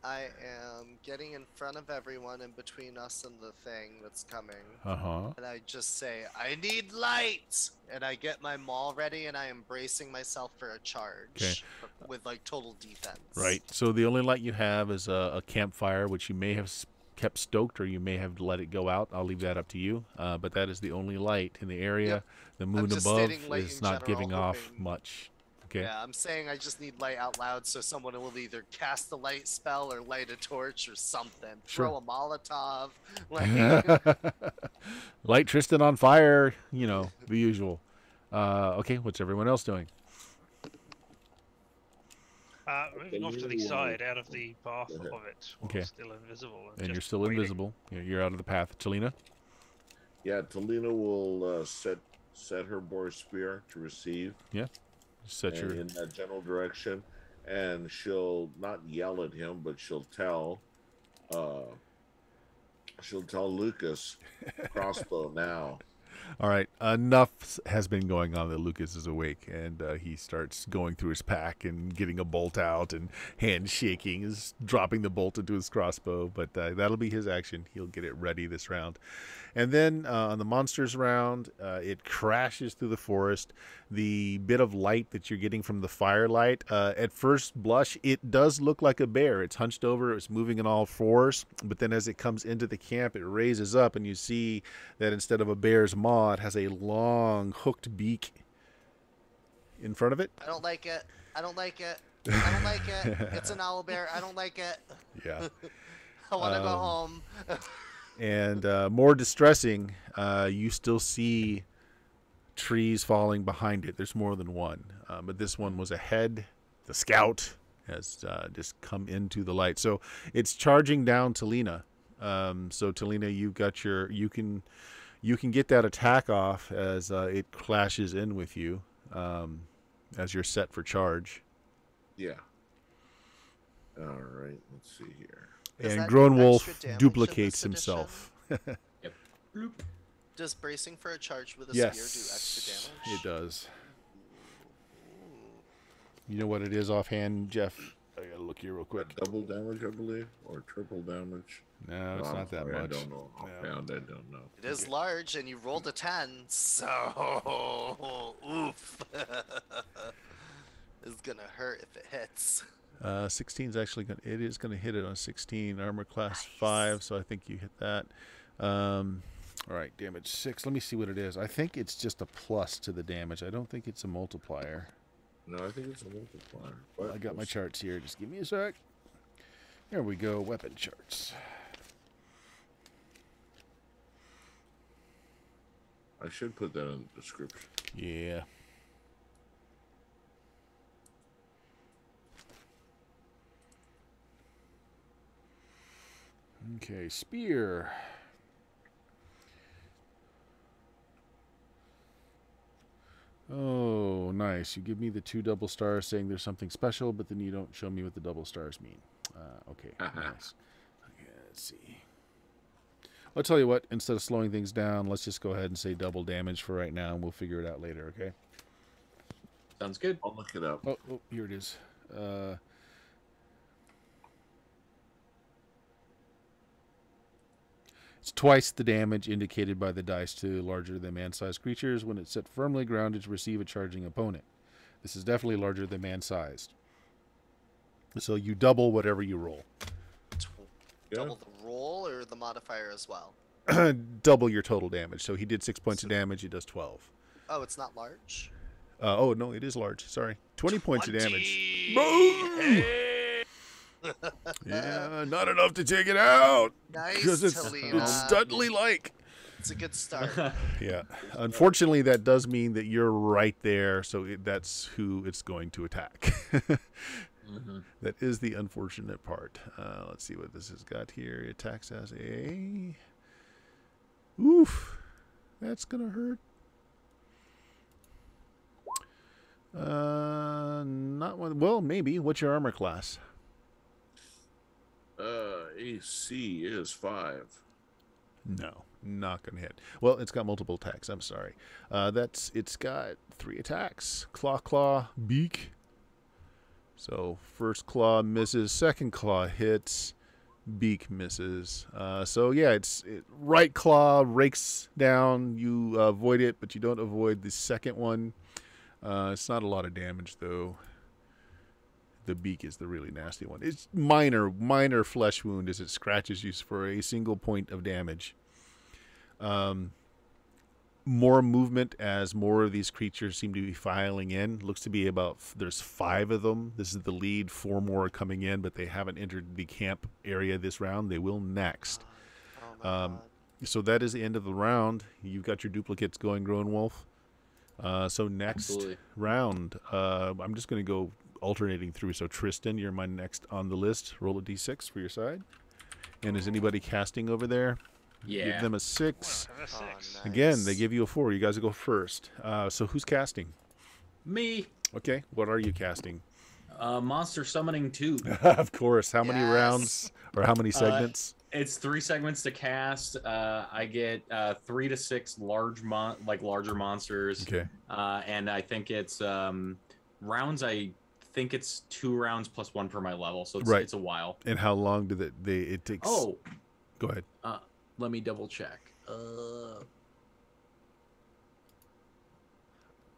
I am getting in front of everyone in between us and the thing that's coming. Uh-huh. And I just say, I need light! And I get my maul ready and I am bracing myself for a charge. Okay. With like total defense. Right. So the only light you have is a campfire, which you may have kept stoked or you may have let it go out. I'll leave that up to you. But that is the only light in the area. Yep. The moon just above stating light is in not general, giving off hoping- much. Okay. Yeah, I'm saying I just need light out loud so someone will either cast the light spell or light a torch or something. Sure. Throw a Molotov. Like, Light Tristan on fire, you know, the usual. Okay, what's everyone else doing? Moving off to the side, out of the path Go ahead. of it, while Okay. still invisible. And just you're still waiting. invisible. You're out of the path. Talina? Yeah, Talina will set her boar spear to receive Set your... in that general direction, and she'll not yell at him, but she'll tell Lucas, crossbow now. All right, enough has been going on that Lucas is awake, and he starts going through his pack and getting a bolt out and hand shaking, is dropping the bolt into his crossbow, but that'll be his action. He'll get it ready this round. And then on the monsters round, it crashes through the forest. The bit of light that you're getting from the firelight, at first blush, it does look like a bear. It's hunched over, it's moving in all fours, but then as it comes into the camp, it raises up, and you see that instead of a bear's maw, it has a long hooked beak in front of it. I don't like it. I don't like it. I don't like it. It's an owl bear. I don't like it. Yeah. I want to go home. And more distressing, you still see trees falling behind it. There's more than one, but this one was ahead. The scout has just come into the light, so it's charging down Talina. So Talina, you got you can get that attack off as it clashes in with you, as you're set for charge. Yeah. All right. Let's see here. Does And that Grown do Wolf extra damage duplicates in this himself. Does bracing for a charge with a Yes, spear do extra damage? it does. You know what it is offhand, Jeff? I gotta look here real quick. Double damage, I believe, or triple damage. No, it's I'm not that sorry, much. I don't know. Offhand, I don't know. It is large, and you rolled a 10, so oof. It's gonna hurt if it hits. 16's actually gonna. It is gonna hit it on 16. Armor class 5, so I think you hit that. All right, damage 6. Let me see what it is. I think it's just a plus to the damage. I don't think it's a multiplier. No, I think it's a multiplier. I got my charts here. Just give me a sec. There we go. Weapon charts. I should put that in the description. Yeah. Okay, spear. Oh, nice. You give me the 2 double stars saying there's something special, but then you don't show me what the double stars mean. Okay, nice. Okay, let's see. I'll tell you what, instead of slowing things down, let's just go ahead and say double damage for right now, and we'll figure it out later, okay? Sounds good. I'll look it up. Oh, here it is. It's twice the damage indicated by the dice to larger than man-sized creatures when it's set firmly grounded to receive a charging opponent. This is definitely larger than man-sized. So you double whatever you roll. Double the roll or the modifier as well? Double your total damage. So he did 6 points of damage. He does 12. Oh, it's not large? Oh, no, it is large. Sorry. 20 points of damage. Boom! Yeah, not enough to take it out. Nice, Because it's Talina. Studley-like. It's a good start. Yeah. Unfortunately, that does mean that you're right there, so that's who it's going to attack. That is the unfortunate part. Let's see what this has got here. It attacks as a... Oof. That's going to hurt. Not one. Well, maybe. What's your armor class? AC is 5. No, not gonna hit. Well, it's got multiple attacks. I'm sorry. It's got 3 attacks. Claw, beak. So first claw misses, second claw hits, beak misses. So yeah, right claw rakes down. You avoid it, but you don't avoid the second one. It's not a lot of damage though. The beak is the really nasty one. It's minor flesh wound as it scratches you for a single point of damage. More movement as more of these creatures seem to be filing in. Looks to be there's 5 of them. This is the lead. 4 more are coming in, but they haven't entered the camp area this round. They will next. So that is the end of the round. You've got your duplicates going, Grown Wolf. So next round, I'm just going to go alternating through. So Tristan, you're my next on the list. Roll a d6 for your side. And is anybody casting over there? Yeah. Give them a 6. Wow, that's 6. Nice. Again, they give you a 4. You guys will go first. So who's casting? Me. Okay. What are you casting? Monster Summoning 2. Of course. How many Yes. rounds or how many segments? It's 3 segments to cast. I get 3 to 6 larger monsters. Okay. And I think it's rounds. I think it's 2 rounds plus 1 per my level, so it's a while. And how long did it takes? Oh, go ahead. let me double check.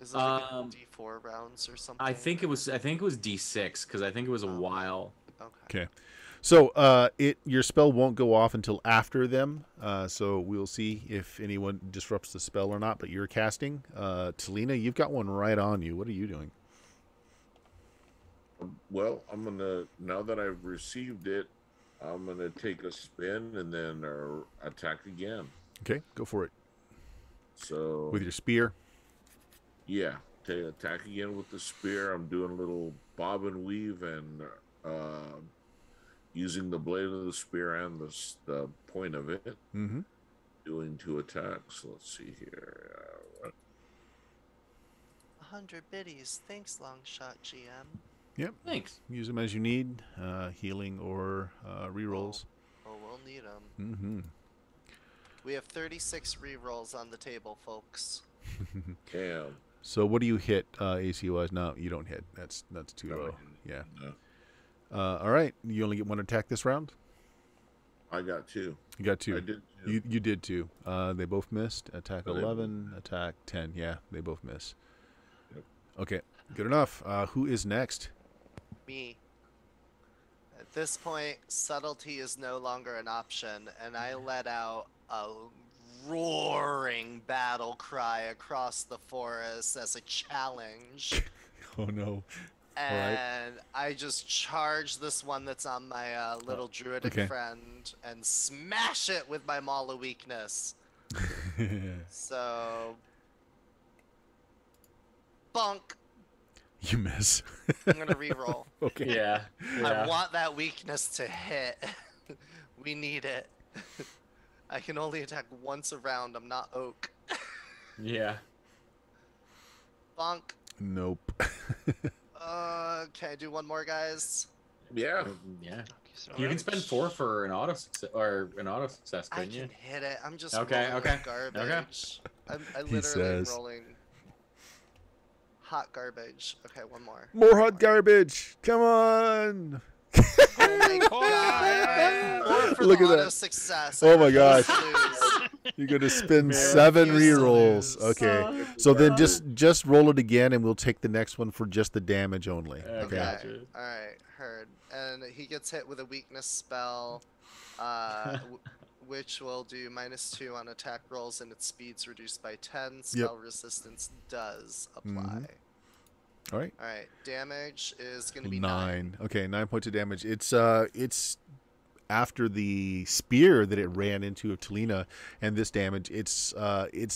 Is it like D4 rounds or something? I think it was D6 because I think it was a while. Okay. So your spell won't go off until after them. So we'll see if anyone disrupts the spell or not. But you're casting. Talina, you've got one right on you. What are you doing? Well, I'm gonna, now that I've received it, I'm gonna take a spin and then attack again. Okay, go for it. So With your spear. yeah, attack again with the spear. I'm doing a little bob and weave and using the blade of the spear and the point of it. Mm-hmm. Doing 2 attacks. Let's see here. 100 biddies. Thanks, Longshot GM. Yep. Thanks. Use them as you need, healing or rerolls. Oh, we'll need them. Mm-hmm. We have 36 rerolls on the table, folks. Damn. So what do you hit AC wise? No, you don't hit. That's too No, low. Yeah. no. All right. You only get 1 attack this round. I got 2. You got 2. I did 2. You did 2. They both missed. Attack Oh, they 11, attack 10. Yeah, they both miss. Yep. Okay, good enough. Who is next? Me. At this point, subtlety is no longer an option, and I let out a roaring battle cry across the forest as a challenge. Oh no. And I just charge this one that's on my little druidic okay. friend and smash it with my Maul of Weakness. So, bonk. You miss. I'm gonna reroll. Okay. Yeah. I want that weakness to hit. We need it. I can only attack once a round. I'm not Oak. Yeah. Bonk. Nope. Can I do one more, guys? Yeah. Yeah. So You can spend 4 for an auto success, I couldn't can you? hit it. I'm just Okay, rolling okay, garbage. I He literally says. am rolling hot garbage. Okay, one more. More hot garbage. Come on. Oh my Corner. god. Or for Look the at that. auto success. Oh I my refuse gosh. to lose. You're gonna spin Very 7 refuse to rerolls. lose. Okay. So then just roll it again, and we'll take the next one for just the damage only. Okay. Gotcha. Alright, heard. And he gets hit with a weakness spell, which will do -2 on attack rolls, and its speed's reduced by 10. Spell resistance does apply. All right. Alright, damage is going to be 9. Okay, 9 points of damage. It's after the spear that it ran into of Talina and this damage. It's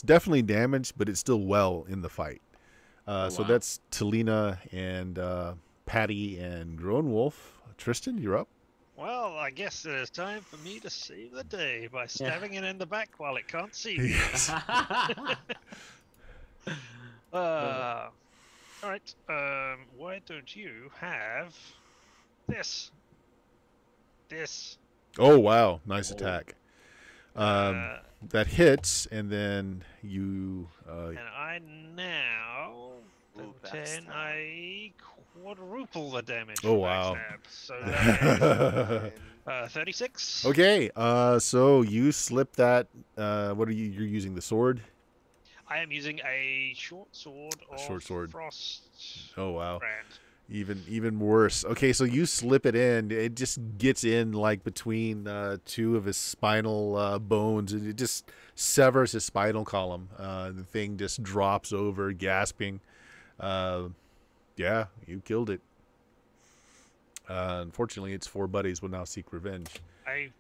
definitely damaged, but it's still well in the fight. So wow. that's Talina and Patty and Grown Wolf. Tristan, you're up. Well, I guess it is time for me to save the day by stabbing it in the back while it can't see me. Yes. All right. Why don't you have this? This. Oh wow, nice Oh. attack. Uh, That hits, and then you. and I now Ooh, 10. backstab. I quadruple the damage. Oh, for wow. backstab. So that Nine. is 36. Okay, so you slip that. What are you? You're using the sword. I am using a short sword of short sword. Frost Oh wow. brand. Even worse. Okay, so you slip it in. It just gets in like between two of his spinal bones, and it just severs his spinal column. The thing just drops over, gasping. Yeah, you killed it. Unfortunately, its 4 buddies will now seek revenge I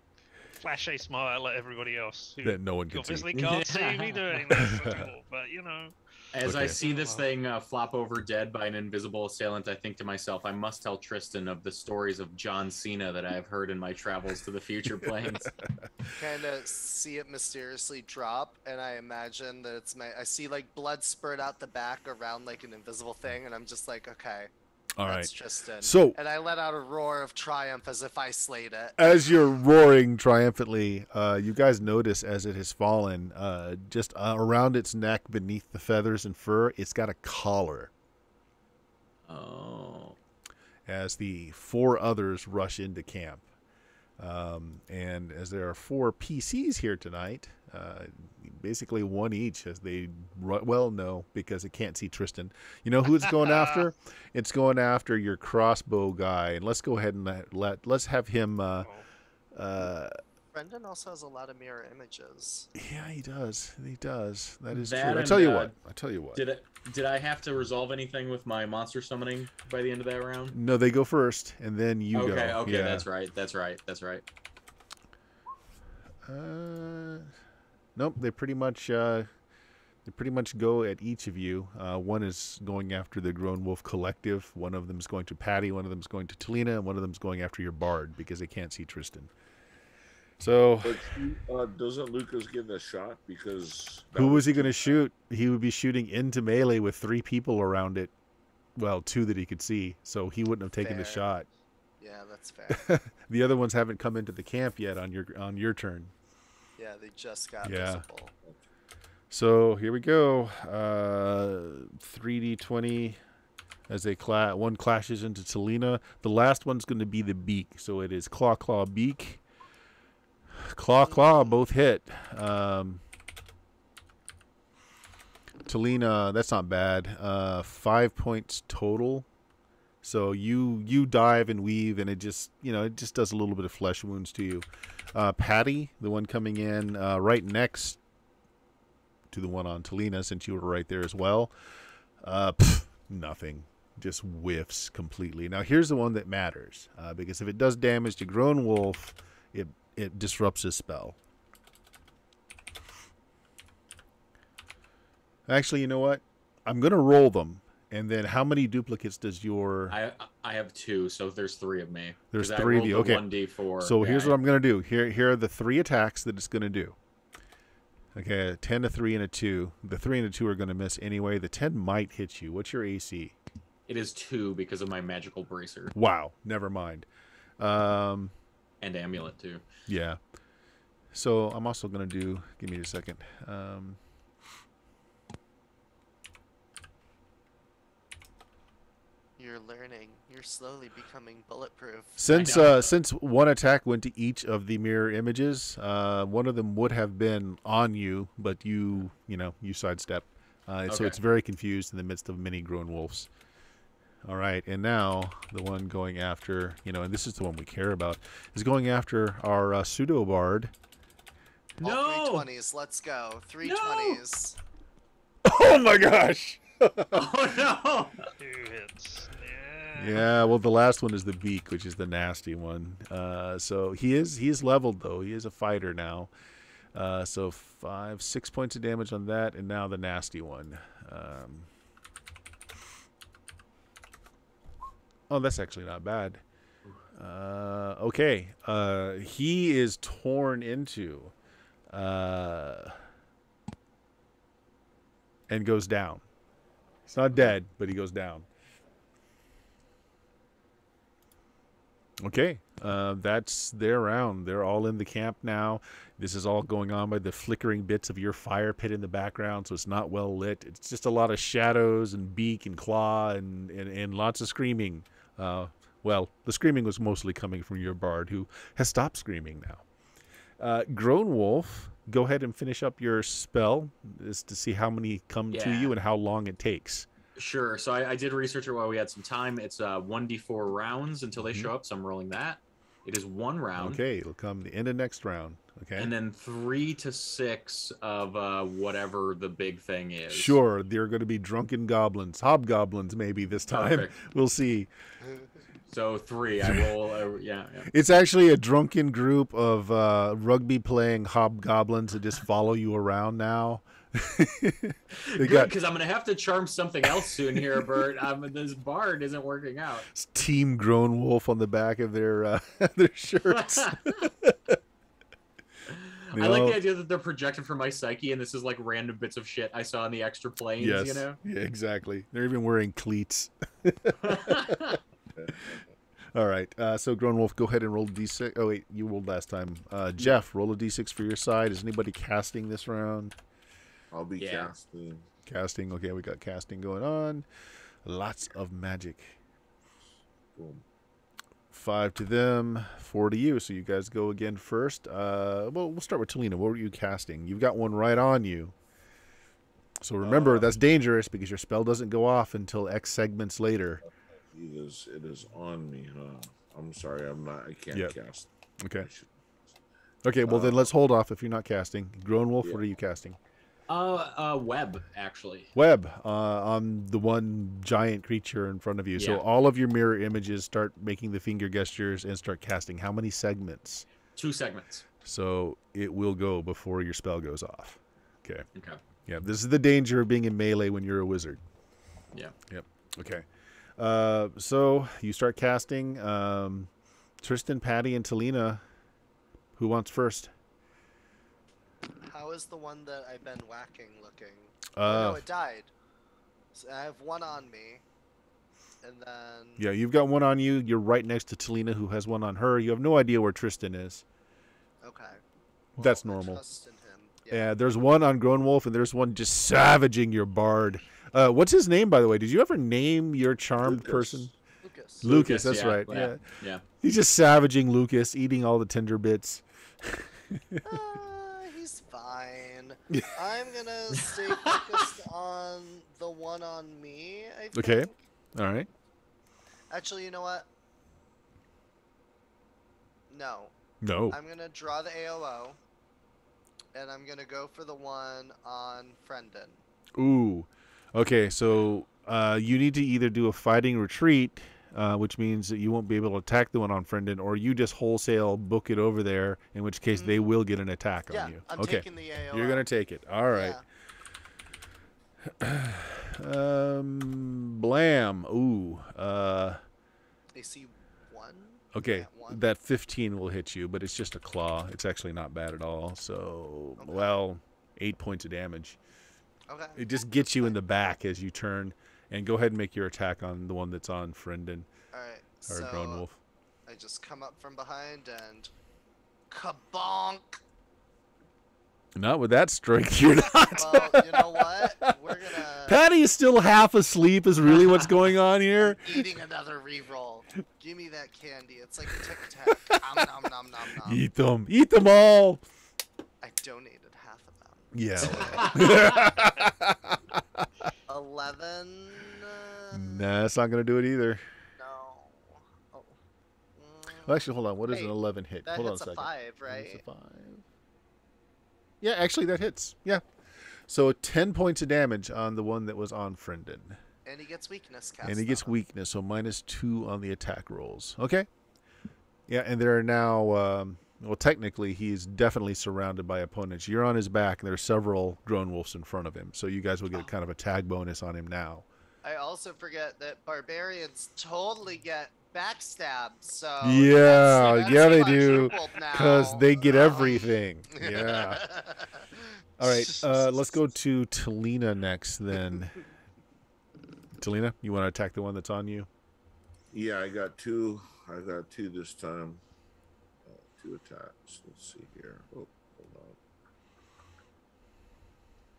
flash a smile at everybody else who that no one can see. obviously can't see me doing this at all. But you know, As I Okay. see this thing flop over dead by an invisible assailant, I think to myself, I must tell Tristan of the stories of John Cena that I have heard in my travels to the future planes. Kind of see it mysteriously drop, and I imagine that I see like blood spurt out the back around like an invisible thing, and I'm just like, okay, All right. that's Tristan. So And I let out a roar of triumph as if I slayed it. as you're roaring triumphantly, you guys notice as it has fallen, just around its neck, beneath the feathers and fur, it's got a collar. Oh. As the 4 others rush into camp. And as there are 4 PCs here tonight, basically 1 each as they well, no, because it can't see Tristan. You know who it's going after? It's going after your crossbow guy. And let's go ahead and let's have him Brendan also has a lot of mirror images. yeah, he does. He does. That is That true. I and, tell you what. I tell you what. Did I have to resolve anything with my monster summoning by the end of that round? No, they go first and then you go. Okay, Yeah. that's right. Nope, they pretty much go at each of you. One is going after the Grown Wolf Collective. One of them is going to Patty. One of them is going to Talina, and one of them is going after your Bard because they can't see Tristan. So, But doesn't Lucas get a shot because who was he going to shoot? He would be shooting into melee with 3 people around it. Well, 2 that he could see, so he wouldn't have taken the Fair. shot. Yeah, that's fair. The other ones haven't come into the camp yet on your turn. Yeah, they just got Yeah. visible. So here we go. 3d20 as one clashes into Talina. The last one's going to be the beak. So it is claw, beak. Claw, both hit. Talina, that's not bad. 5 points total. So you dive and weave, and it just does a little bit of flesh wounds to you. Patty, the one coming in right next to the one on Talina, since you were right there as well. Nothing. Just whiffs completely. Now here's the one that matters, because if it does damage to Grown Wolf, it disrupts his spell. Actually, you know what? I'm going to roll them. And then how many duplicates does your... I have 2, so there's 3 of me. There's 'Cause I 3 of rolled you. the Okay. 1d4. So Yeah, here's what I'm going to do. Here are the 3 attacks that it's going to do. Okay, a 10, a 3, and a 2. The 3 and a 2 are going to miss anyway. The 10 might hit you. What's your AC? It is 2 because of my magical bracer Wow, never mind. and amulet too. Yeah. So I'm also going to do... Give me a second. You're learning. You're slowly becoming bulletproof. Since one attack went to each of the mirror images, one of them would have been on you, but you sidestep. So Okay. it's very confused in the midst of many grown wolves. All right, and now the one going after, and this is the one we care about, is going after our pseudo bard. All No! 320s. Let's go. 320s. Oh my gosh! Oh no! 2 hits. Yeah, well, the last one is the beak, which is the nasty one. So he is leveled though. He is a fighter now. So 6 points of damage on that, and now the nasty one. Oh, that's actually not bad. Okay. He is torn into, and goes down. He's not dead, but he goes down. Okay, that's their round. They're all in the camp now. This is all going on by the flickering bits of your fire pit in the background, so it's not well lit. It's just a lot of shadows and beak and claw and lots of screaming. Well, the screaming was mostly coming from your bard, who has stopped screaming now. Grown Wolf, go ahead and finish up your spell is to see how many come to you and how long it takes. Sure. So I did research it while we had some time. It's 1d4 rounds until they show up, so I'm rolling that. It is 1 round. Okay, it'll come the end of next round. Okay. And then 3 to 6 of whatever the big thing is. Sure, they're going to be drunken goblins, hobgoblins maybe this time. Perfect. We'll see. So 3, I roll. Yeah. It's actually a drunken group of rugby-playing hobgoblins that just follow you around now. Good, because I'm going to have to charm something else soon here, Bert. This bard isn't working out. Team Grown Wolf on the back of their their shirts. I like the idea that they're projected from my psyche, and this is like random bits of shit I saw in the extra planes, Yes. you know? Yeah, exactly. They're even wearing cleats. All right. So, Grown Wolf, go ahead and roll a d6. Oh, wait. You rolled last time. Jeff, roll a d6 for your side. Is anybody casting this round? I'll be casting. Casting. Okay, we got casting going on. Lots of magic. Boom. 5 to them, 4 to you. So you guys go again first. Well, we'll start with Talina. What were you casting? You've got one right on you. So remember, that's dangerous because your spell doesn't go off until X segments later. It is on me, huh? I'm sorry, I can't cast. Okay. Okay, well then let's hold off if you're not casting. Grown Wolf, what are you casting? Web, actually. Web, on the one giant creature in front of you. So all of your mirror images start making the finger gestures and start casting. How many segments? 2 segments. So it will go before your spell goes off. Okay. Okay. Yeah, this is the danger of being in melee when you're a wizard. Yeah. Yep. Okay. So you start casting. Tristan, Patty, and Talina. Who wants first? How is the one that I've been whacking looking? No, it died. So I have one on me. And then... Yeah, you've got one on you. You're right next to Talina, who has one on her. You have no idea where Tristan is. Okay. That's Well, I normal. trust in him. Yeah, there's one on Grown Wolf, and there's one just savaging your bard. What's his name, by the way? Did you ever name your charmed person? Lucas, that's right. Yeah. He's just savaging Lucas, eating all the tender bits. He's fine. I'm gonna stay focused on the one on me, I think. Okay. All right. Actually, you know what? No. No. I'm gonna draw the AOO, and I'm gonna go for the one on Friendon. Ooh. Okay, so you need to either do a fighting retreat, which means that you won't be able to attack the one on Friendon, or you just wholesale book it over there, in which case they will get an attack on you. I'm Okay. taking the AOO. You're going to take it. All right. Yeah. Blam. Ooh. AC 1? Okay, Yeah, 1. that 15 will hit you, but it's just a claw. It's actually not bad at all. So, Okay. well, 8 points of damage. Okay. It just gets you in the back as you turn. And go ahead and make your attack on the one that's on Friendon, Alright, or Grown Wolf. I just come up from behind and... Kabonk! Not with that strength, you're not. Well, you know what? We're gonna... Patty is still half asleep. Is really what's going on here. Eating another reroll. Give me that candy. It's like Tic Tac. Nom nom nom nom nom. Eat them all. I donated half of them. Yeah. 11. Nah, that's not gonna do it either. No. Oh. Well, actually, hold on. What is Wait, an 11 hit? That Hold on a hits second. a 5, It's right? a 5. Yeah, actually, that hits. Yeah. So 10 points of damage on the one that was on Frienden. And he gets weakness cast. And he gets on him. weakness, so -2 on the attack rolls. Okay. Yeah, and there are now, well, technically, he's definitely surrounded by opponents. You're on his back, and there are several Grown Wolves in front of him, so you guys will get kind of a tag bonus on him now. I also forget that barbarians totally get backstabbed, so Yeah, yeah, they do, because they get everything. Yeah. All right, let's go to Talina next, then. Talina, you want to attack the one that's on you? Yeah, I got two. I got two this time. Two attacks. Let's see here. Oh, hold on.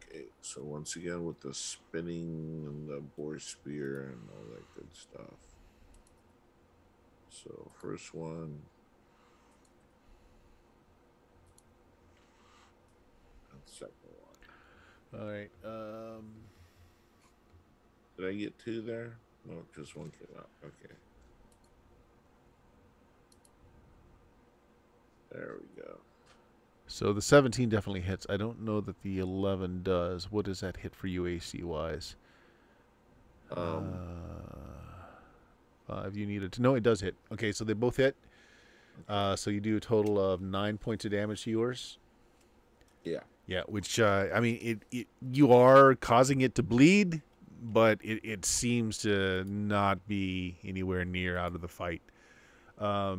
Okay, so once again with the spinning and the boar spear and all that good stuff. So first one. And second one. All right. Did I get two there? No, just one came out. Okay. There we go. So the 17 definitely hits. I don't know that the 11 does. What does that hit for you AC wise? 5 you needed to. No, it does hit. Okay, so they both hit. So you do a total of 9 points of damage to yours. Yeah. Yeah, which I mean, you are causing it to bleed, but it seems to not be anywhere near out of the fight.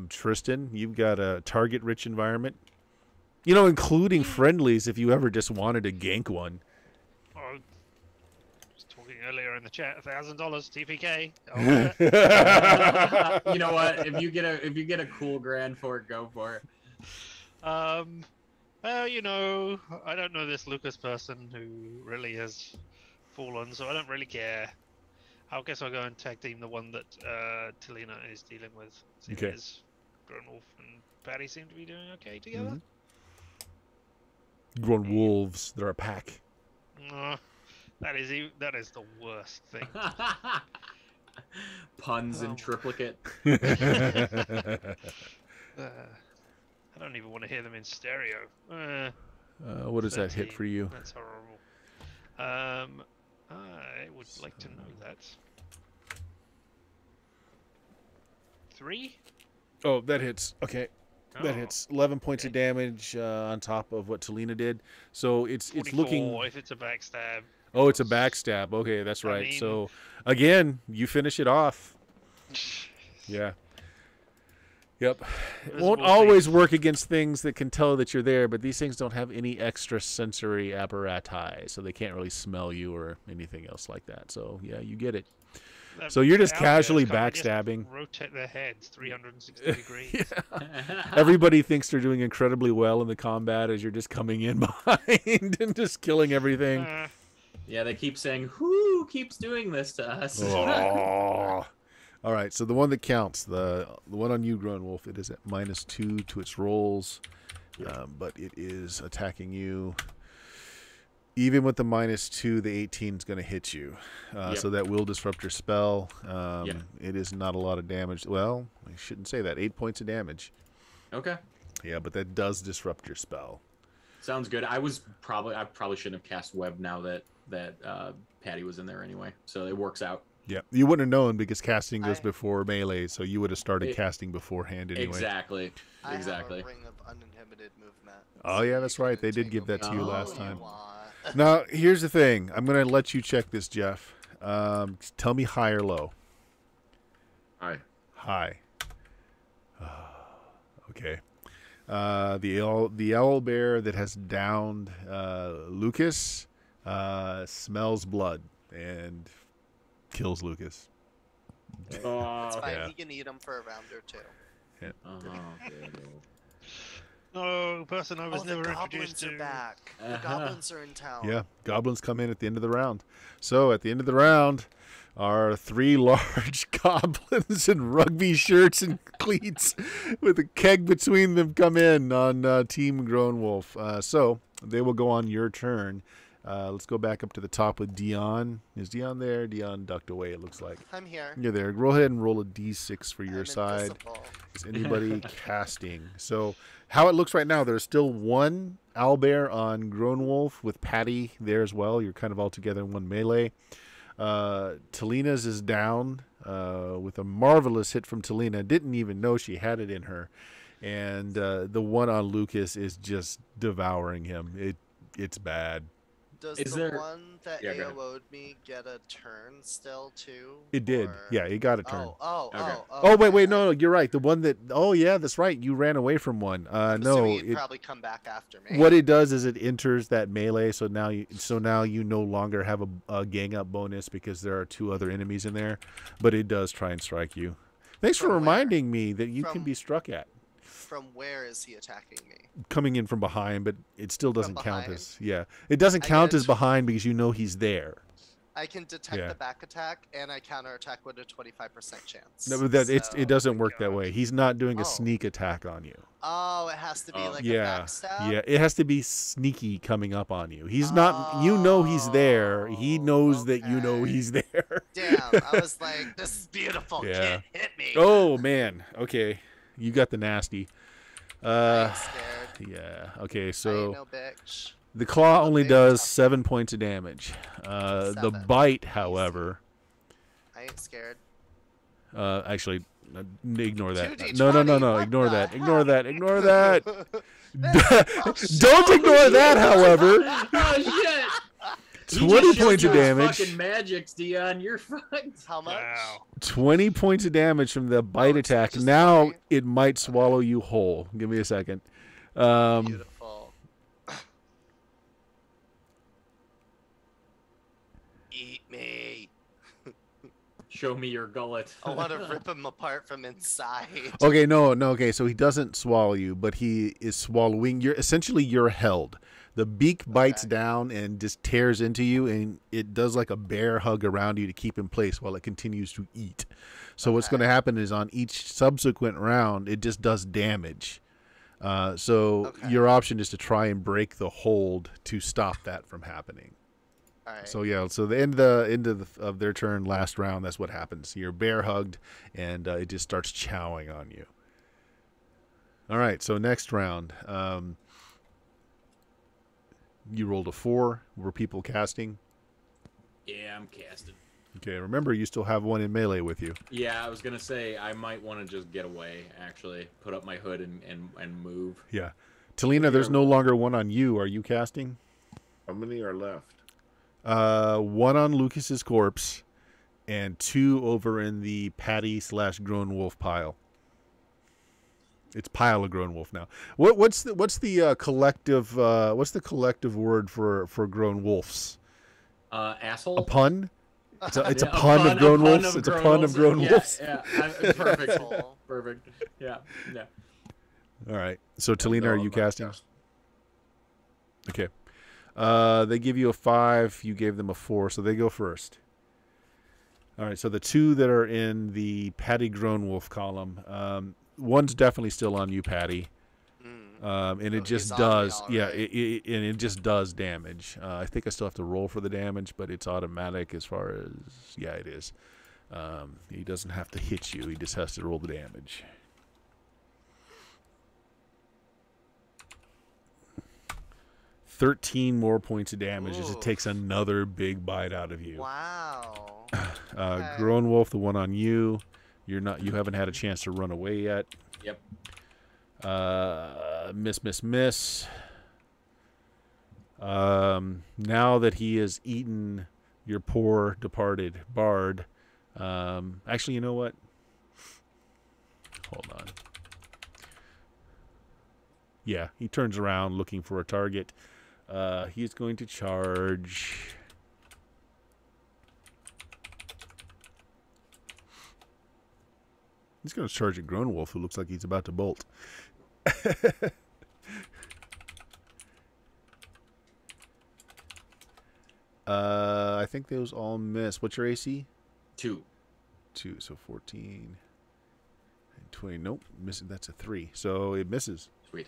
Tristan, you've got a target-rich environment. You know, including friendlies if you ever just wanted to gank one. I was talking earlier in the chat, $1,000 TPK. You know what? If you get a cool grand for it, go for it. Well, you know, I don't know this Lucas person who really has fallen, so I don't really care. I guess I'll go and tag team the one that Talina is dealing with. Okay. As Grown Wolf and Patty seem to be doing okay together. Grown wolves, they're a pack. That is the worst thing. Puns in triplicate. I don't even want to hear them in stereo. What does that hit 13. for you? That's horrible. I would like to know that. 3? Oh, that hits. Okay. Oh. That hits 11 points of damage on top of what Talina did. So it's looking. If it's a backstab. Oh, it's a backstab. Okay, that's right. mean- So again, you finish it off. Yeah. Yep. It won't Visible always things. work against things that can tell that you're there, but these things don't have any extra sensory apparatus, so they can't really smell you or anything else like that. So yeah, you get it. So you're just Out there, casually can't they just backstabbing. Rotate their heads 360 degrees. Everybody thinks they're doing incredibly well in the combat as you're just coming in behind and just killing everything. Yeah, they keep saying, "Who keeps doing this to us?" Oh. All right, so the one that counts, the one on you, Grown Wolf, it is at -2 to its rolls, but it is attacking you. Even with the -2, the 18 is going to hit you, so that will disrupt your spell. It is not a lot of damage. Well, I shouldn't say that. 8 points of damage. Okay, Yeah, but that does disrupt your spell. sounds good. I probably shouldn't have cast web now that Patty was in there anyway, so it works out. Yeah, you wouldn't have known because casting goes I- before melee, so you would have started casting beforehand anyway. Exactly. I Exactly. have a ring of uninhibited movement. Oh, yeah, you that's can right. They did entangle give that me to you all last you time. want. Now, here's the thing. I'm going to let you check this, Jeff. Tell me high or low. Hi. High. Okay. The owl bear that has downed Lucas smells blood and kills Lucas. It's fine. Yeah. He can eat them for a round or two. Uh-huh. Yeah, no. Oh, person I was Oh, the never introduced goblins to. are back. The Uh-huh. goblins are in town. Yeah, goblins come in at the end of the round. So at the end of the round, our 3 large goblins in rugby shirts and cleats with a keg between them come in on Team Grown Wolf. So they will go on your turn. Let's go back up to the top with Dion. Is Dion there? Dion ducked away, it looks like. I'm here. You're there. Go ahead and roll a d6 for your I'm side. invisible. Is anybody casting? So how it looks right now, there's still one owlbear on Grown Wolf with Patty there as well. You're kind of all together in one melee. Talina's is down with a marvelous hit from Talina. Didn't even know she had it in her. And the one on Lucas is just devouring him. It's bad. Does Is the there- one that Yeah, go ahead. AO'd me get a turn still too? It did. Or- Yeah, it got a turn. Okay. Oh, wait, okay. no, you're right. The one that, oh, yeah, that's right. You ran away from one. I'm No, assuming you'd it, probably come back after me. what it does is it enters that melee, so now you no longer have a gang up bonus because there are 2 other enemies in there, but it does try and strike you. Thanks for From where? reminding me that you can From- be struck at. From where is he attacking me? Coming in from behind, but it still doesn't count behind? as, yeah. It doesn't I count get as it. behind because you know he's there. I can detect Yeah. the back attack, and I counterattack with a 25% chance. No, but So- it doesn't work that God. way. He's not doing a Oh. sneak attack on you. Oh, it has to be like a Yeah, backstab? yeah, it has to be sneaky coming up on you. He's not. You know he's there. He knows that you know okay. he's there. Damn, I was like, this is beautiful. Yeah. Kid, hit me. Oh man. Okay, you got the nasty. I ain't scared. Yeah. Okay. I ain't So no bitch. the claw only big does tough. 7 points of damage. The 7. bite, however, I ain't scared. actually, ignore that. 2d20, No. what Ignore the that. heck? Ignore that. Ignore that. Oh, Don't ignore that, however. Oh shit! 20 points of damage. Fucking magics, Dion. You're fucked. How much? Wow. 20 points of damage from the bite it's attack. just Now 20. it might swallow you whole. Give me a second. Beautiful. Eat me. Show me your gullet. I want to rip him apart from inside. Okay, no. Okay, so he doesn't swallow you, but he is swallowing. You're held. The beak bites Okay. down and just tears into you, and it does like a bear hug around you to keep in place while it continues to eat. So what's Okay. going to happen is on each subsequent round, it just does damage. So Okay. your option is to try and break the hold to stop that from happening. All right. So yeah, so the end of their turn, last round, that's what happens. You're bear hugged, and it just starts chowing on you. All right, so next round, you rolled a 4. Were people casting? Yeah, I'm casting. Okay, remember you still have one in melee with you. Yeah, I was gonna say I might want to just get away. Actually, put up my hood and move. Yeah, Talina, there's no longer one on you. Are you casting? How many are left? 1 on Lucas's corpse, and 2 over in the Patty/Grown Wolf pile. It's pile of Grown Wolf now. What's the collective word for grown wolves? Asshole. A pun? It's a Yeah, pun of grown wolves. It's a pun of grown yeah, wolves. Yeah, perfect. Asshole. Perfect. Yeah. All right. So Talina, No, are I'm you not casting? Okay. They give you a 5. You gave them a 4, so they go first. All right. So the 2 that are in the Patty Grown Wolf column, one's definitely still on you, Patty. And it Oh, just he's on me, does, all yeah, right. it just does damage. I think I still have to roll for the damage, but it's automatic as far as, yeah, it is. He doesn't have to hit you; he just has to roll the damage. $13 more points of damage as it Oof. takes another big bite out of you. Wow. Okay. Grown Wolf, the one on you, you haven't had a chance to run away yet. Yep. Miss. Now that he has eaten your poor departed bard, actually, you know what? Hold on. Yeah, he turns around looking for a target. He's going to charge. He's going to charge at Grown Wolf, who looks like he's about to bolt. I think those all miss. What's your AC? 2. 2, so 14 and 20. Nope, missing. That's a 3, so it misses. Sweet.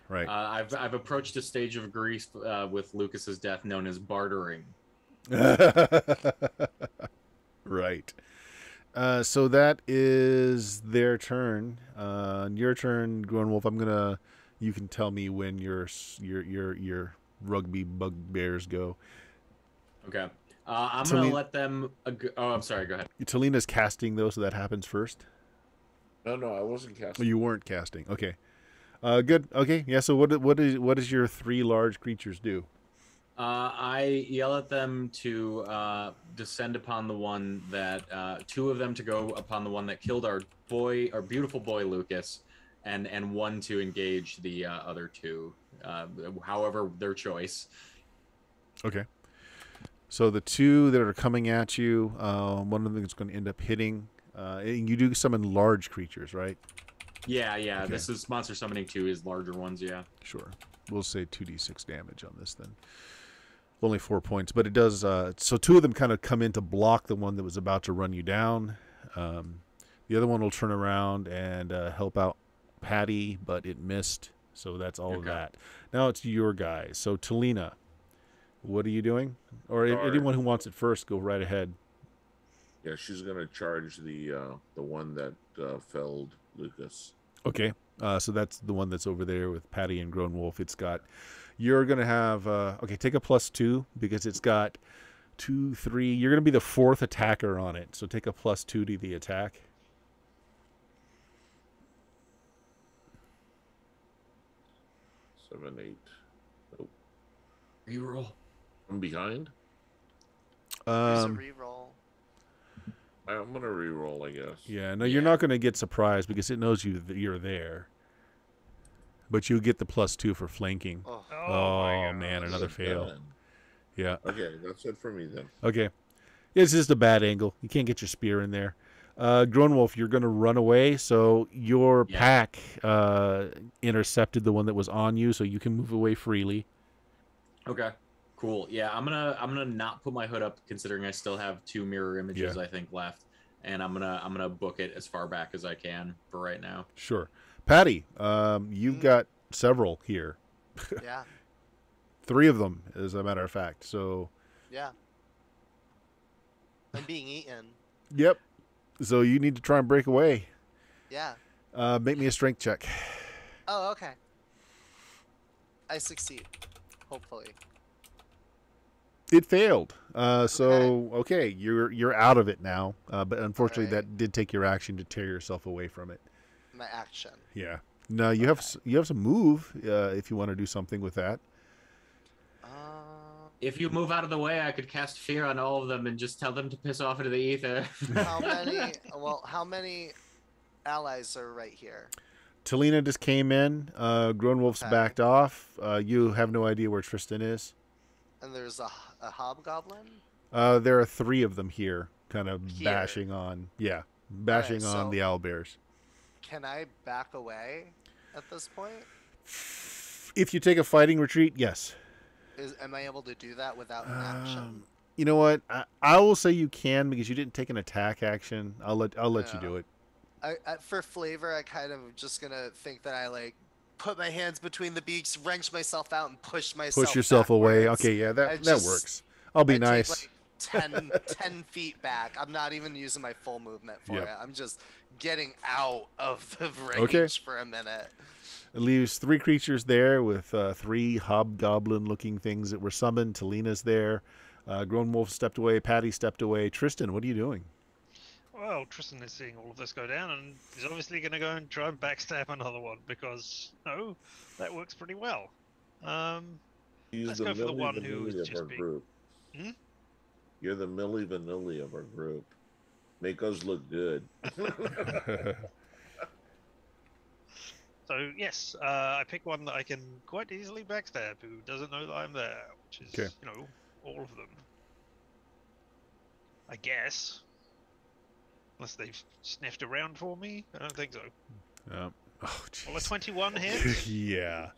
Right. I've approached a stage of grief with Lucas's death known as bartering. Right. So that is their turn. Your turn, Grownwolf. You can tell me when your rugby bugbears go. Okay. I'm gonna let them. Oh, I'm sorry. Go ahead. Talina's casting though, so that happens first. No, I wasn't Oh, casting. you weren't casting. Okay. Good. Okay. Yeah. So what does your 3 large creatures do? I yell at them to descend upon the one that 2 of them to go upon the one that killed our beautiful boy Lucas, and 1 to engage the other 2, however their choice. Okay. So the 2 that are coming at you, one of them is going to end up hitting. And you do summon large creatures, right? Yeah. Okay. This is monster summoning 2 is larger ones. Yeah. Sure. We'll say 2d6 damage on this then. Only 4 points, but it does. So 2 of them kind of come in to block the one that was about to run you down. The other one will turn around and help out Patty, but it missed. So that's all of that. Now it's your guys. So Talina, what are you doing? Or anyone who wants it first, go right ahead. Yeah, she's gonna charge the one that felled Lucas. Okay. So that's the one that's over there with Patty and Grownwolf. It's got. You're going to have, take a +2 because it's got 2, 3. You're going to be the 4th attacker on it. So take a +2 to the attack. 7, 8. Nope. Reroll. I'm behind. Use a reroll. I'm gonna reroll, I guess. Yeah, no, you're not going to get surprised because it knows you're there. But you get the +2 for flanking. Oh man, another fail. Done. Yeah. Okay, that's it for me then. Okay. It's just a bad angle. You can't get your spear in there. Grownwolf, you're going to run away, so your pack intercepted the one that was on you, so you can move away freely. Okay. Cool. Yeah, I'm gonna not put my hood up, considering I still have 2 mirror images I think left, and I'm gonna book it as far back as I can for right now. Sure. Patty, you've got several here. Yeah. 3 of them, as a matter of fact. So. Yeah. I'm being eaten. Yep. So you need to try and break away. Yeah. Make me a strength check. Oh, okay. I succeed. Hopefully. It failed. Okay, you're out of it now. But unfortunately, that did take your action to tear yourself away from it. My action. Yeah. No, you have some move if you want to do something with that. If you move out of the way, I could cast fear on all of them and just tell them to piss off into the ether. How many? Well, how many allies are right here? Talina just came in. Grownwolf's backed off. You have no idea where Tristan is. And there's a hobgoblin? There are 3 of them here, kind of bashing on. Yeah, bashing on the owlbears. Can I back away at this point? If you take a fighting retreat, yes. Am I able to do that without an action? You know what? I will say you can because you didn't take an attack action. I'll let you do it. For flavor, I kind of just gonna think that I put my hands between the beaks, wrench myself out, and push myself. Push yourself away. backwards. Okay, yeah, that works. I'll be nice. Take 10 feet back. I'm not even using my full movement for it. I'm just getting out of the range for a minute. It leaves 3 creatures there with 3 hobgoblin-looking things that were summoned. Talina's there. Grownwolf stepped away. Patty stepped away. Tristan, what are you doing? Well, Tristan is seeing all of this go down, and he's obviously going to go and try and backstab another one because, that works pretty well. Let's go for the one who is just being... You're the Milli Vanilli of our group. Make us look good. So, yes, I pick one that I can quite easily backstab who doesn't know that I'm there, which is, all of them. I guess. Unless they've sniffed around for me. I don't think so. Oh, well, a 21 hit? Yeah.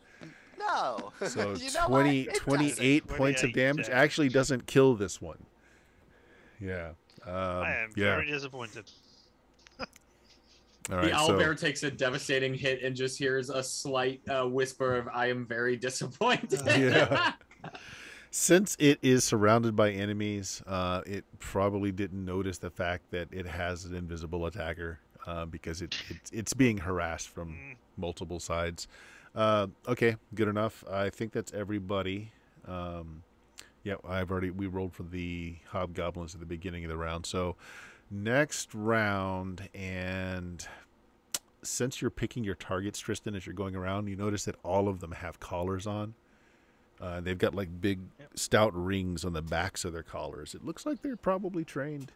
No. So You know what? 20, It 28 points of 28 damage. damage. Actually doesn't kill this one. Yeah. I am yeah. very disappointed. All The right. owlbear takes a devastating hit and just hears a slight whisper of "I am very disappointed." Yeah. Since it is surrounded by enemies, it probably didn't notice the fact that it has an invisible attacker because it's being harassed from multiple sides. Okay, good enough. I think that's everybody. Yeah, we rolled for the hobgoblins at the beginning of the round. So next round, and since you're picking your targets, Tristan, as you're going around, you notice that all of them have collars on. They've got like big, stout rings on the backs of their collars. It looks like they're probably trained.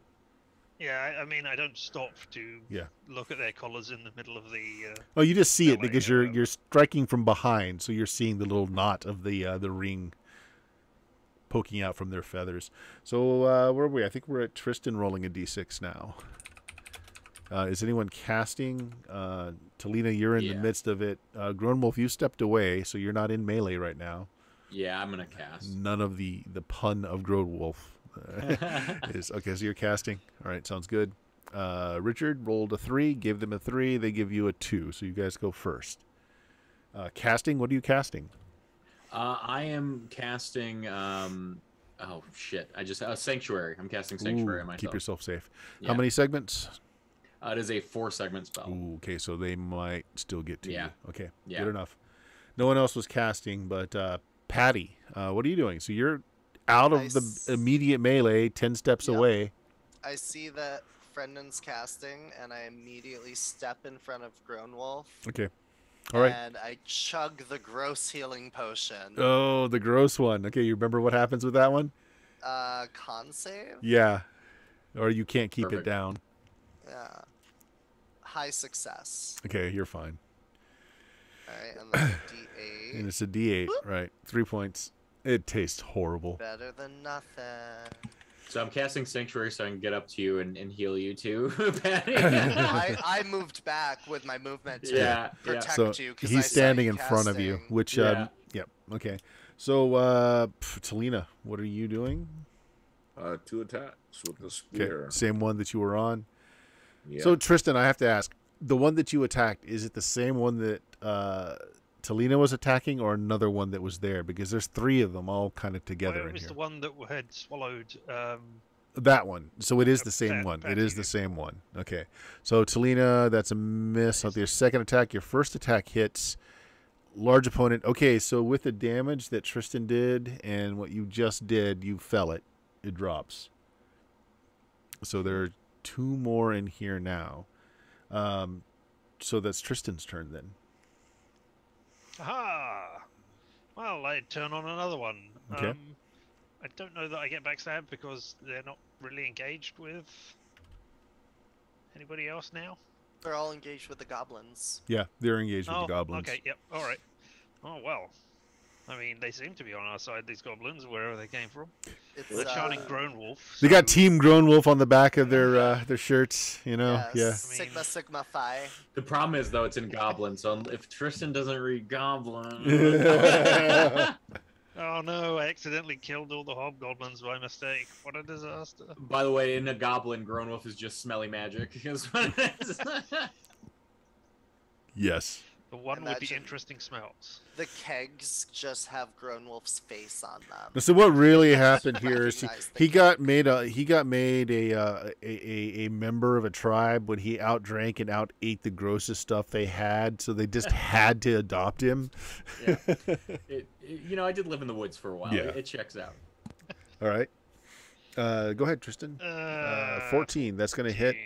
Yeah, I mean, I don't stop to Yeah. look at their collars in the middle of the. Oh, you just see it melee, because you're striking from behind, so you're seeing the little knot of the ring poking out from their feathers. So where are we? I think we're at Tristan rolling a d6 now. Is anyone casting? Talina, you're in the midst of it. Grown Wolf, you stepped away, so you're not in melee right now. Yeah, I'm gonna cast. None of the pun of Grown Wolf is okay. So you're casting. All right, sounds good. Richard rolled a 3, gave them a 3. They give you a 2, so you guys go first. Casting. What are you casting? I am casting. Oh shit! I just Sanctuary. I'm casting Sanctuary on myself. Keep yourself safe. Yeah. How many segments? It is a 4-segment spell. Ooh, okay, so they might still get to you. Okay, Yeah. good enough. No one else was casting, but Patty, what are you doing? So you're out of the immediate melee, 10 steps away. I see that Brendan's casting, and I immediately step in front of Grown Wolf. Okay. All right. And I chug the gross healing potion. Oh, the gross one. Okay, you remember what happens with that one? Con save? Yeah. Or you can't keep Perfect. it down. Yeah. High success. Okay, you're fine. Alright, and then a D8. And it's a D8, right? 3 points. It tastes horrible. Better than nothing. So I'm casting Sanctuary so I can get up to you and heal you too, Patty. I moved back with my movement to protect So you. 'Cause I he's saw standing you in front of you, casting. which, Yeah. yep, okay. So, Talina, what are you doing? 2 attacks with the Okay, spear. same one that you were on. Yeah. So, Tristan, I have to ask, the one that you attacked, is it the same one that Talina was attacking or another one that was there? Because there's 3 of them all kind of together Well, it in was here. the one that had swallowed. That one. So it is the same Fat- one. fat It is dude. the same one. Okay. So Talina, that's a miss on your second attack. Your first attack hits large opponent. Okay, so with the damage that Tristan did and what you just did, you fell it. It drops. So there are 2 more in here now. So that's Tristan's turn then. Aha! Well, I turn on another one. Okay. I don't know that I get backstabbed because they're not really engaged with anybody else now. They're all engaged with the goblins. Yeah, they're engaged with the goblins. Okay, yep, alright. Oh, well. I mean, they seem to be on our side, these goblins, wherever they came from. It's The Shining Grown Wolf. They got so- Team Grown Wolf on the back of their shirts, you know. yes, I Sigma mean- Sigma Phi. The problem is though it's in Goblin, so if Tristan doesn't read Goblin, Yeah. Oh no, I accidentally killed all the hobgoblins by mistake. What a disaster. by the way, in a Goblin, Grown Wolf is just smelly magic. Is what it is. Yes. The one with the Imagine- interesting smells. The kegs just have Grown Wolf's face on them. So what really happened here is Recognize the he keg. got made a member of a tribe when he outdrank and out ate the grossest stuff they had, so they just had to adopt him. Yeah. I did live in the woods for a while. Yeah. It checks out. All right. Go ahead, Tristan. 14. That's going to hit.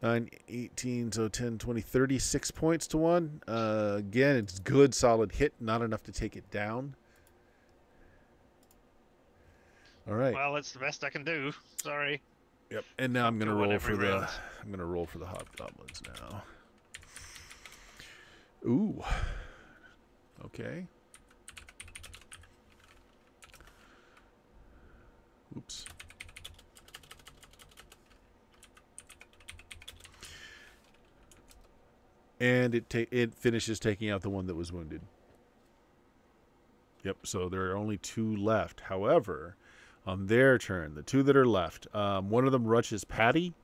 9, 18, so 10, 20, 36 points to 1. Again, it's good, solid hit. Not enough to take it down. All right. Well, it's the best I can do. Sorry. Yep. And now I'm gonna Do one roll every for the round. hobgoblins now. Ooh. Okay. Oops. And it finishes taking out the one that was wounded. Yep. So there are only 2 left. However, on their turn, the 2 that are left, one of them rushes Patty,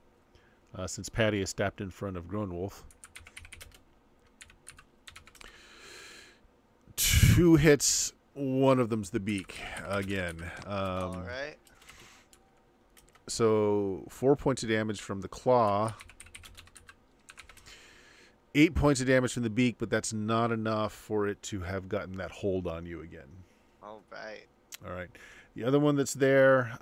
since Patty is stepped in front of Grownwolf. 2 hits. One of them's the beak again. All right. So 4 points of damage from the claw. 8 points of damage from the beak, but that's not enough for it to have gotten that hold on you again. All right. All right. The other one that's there,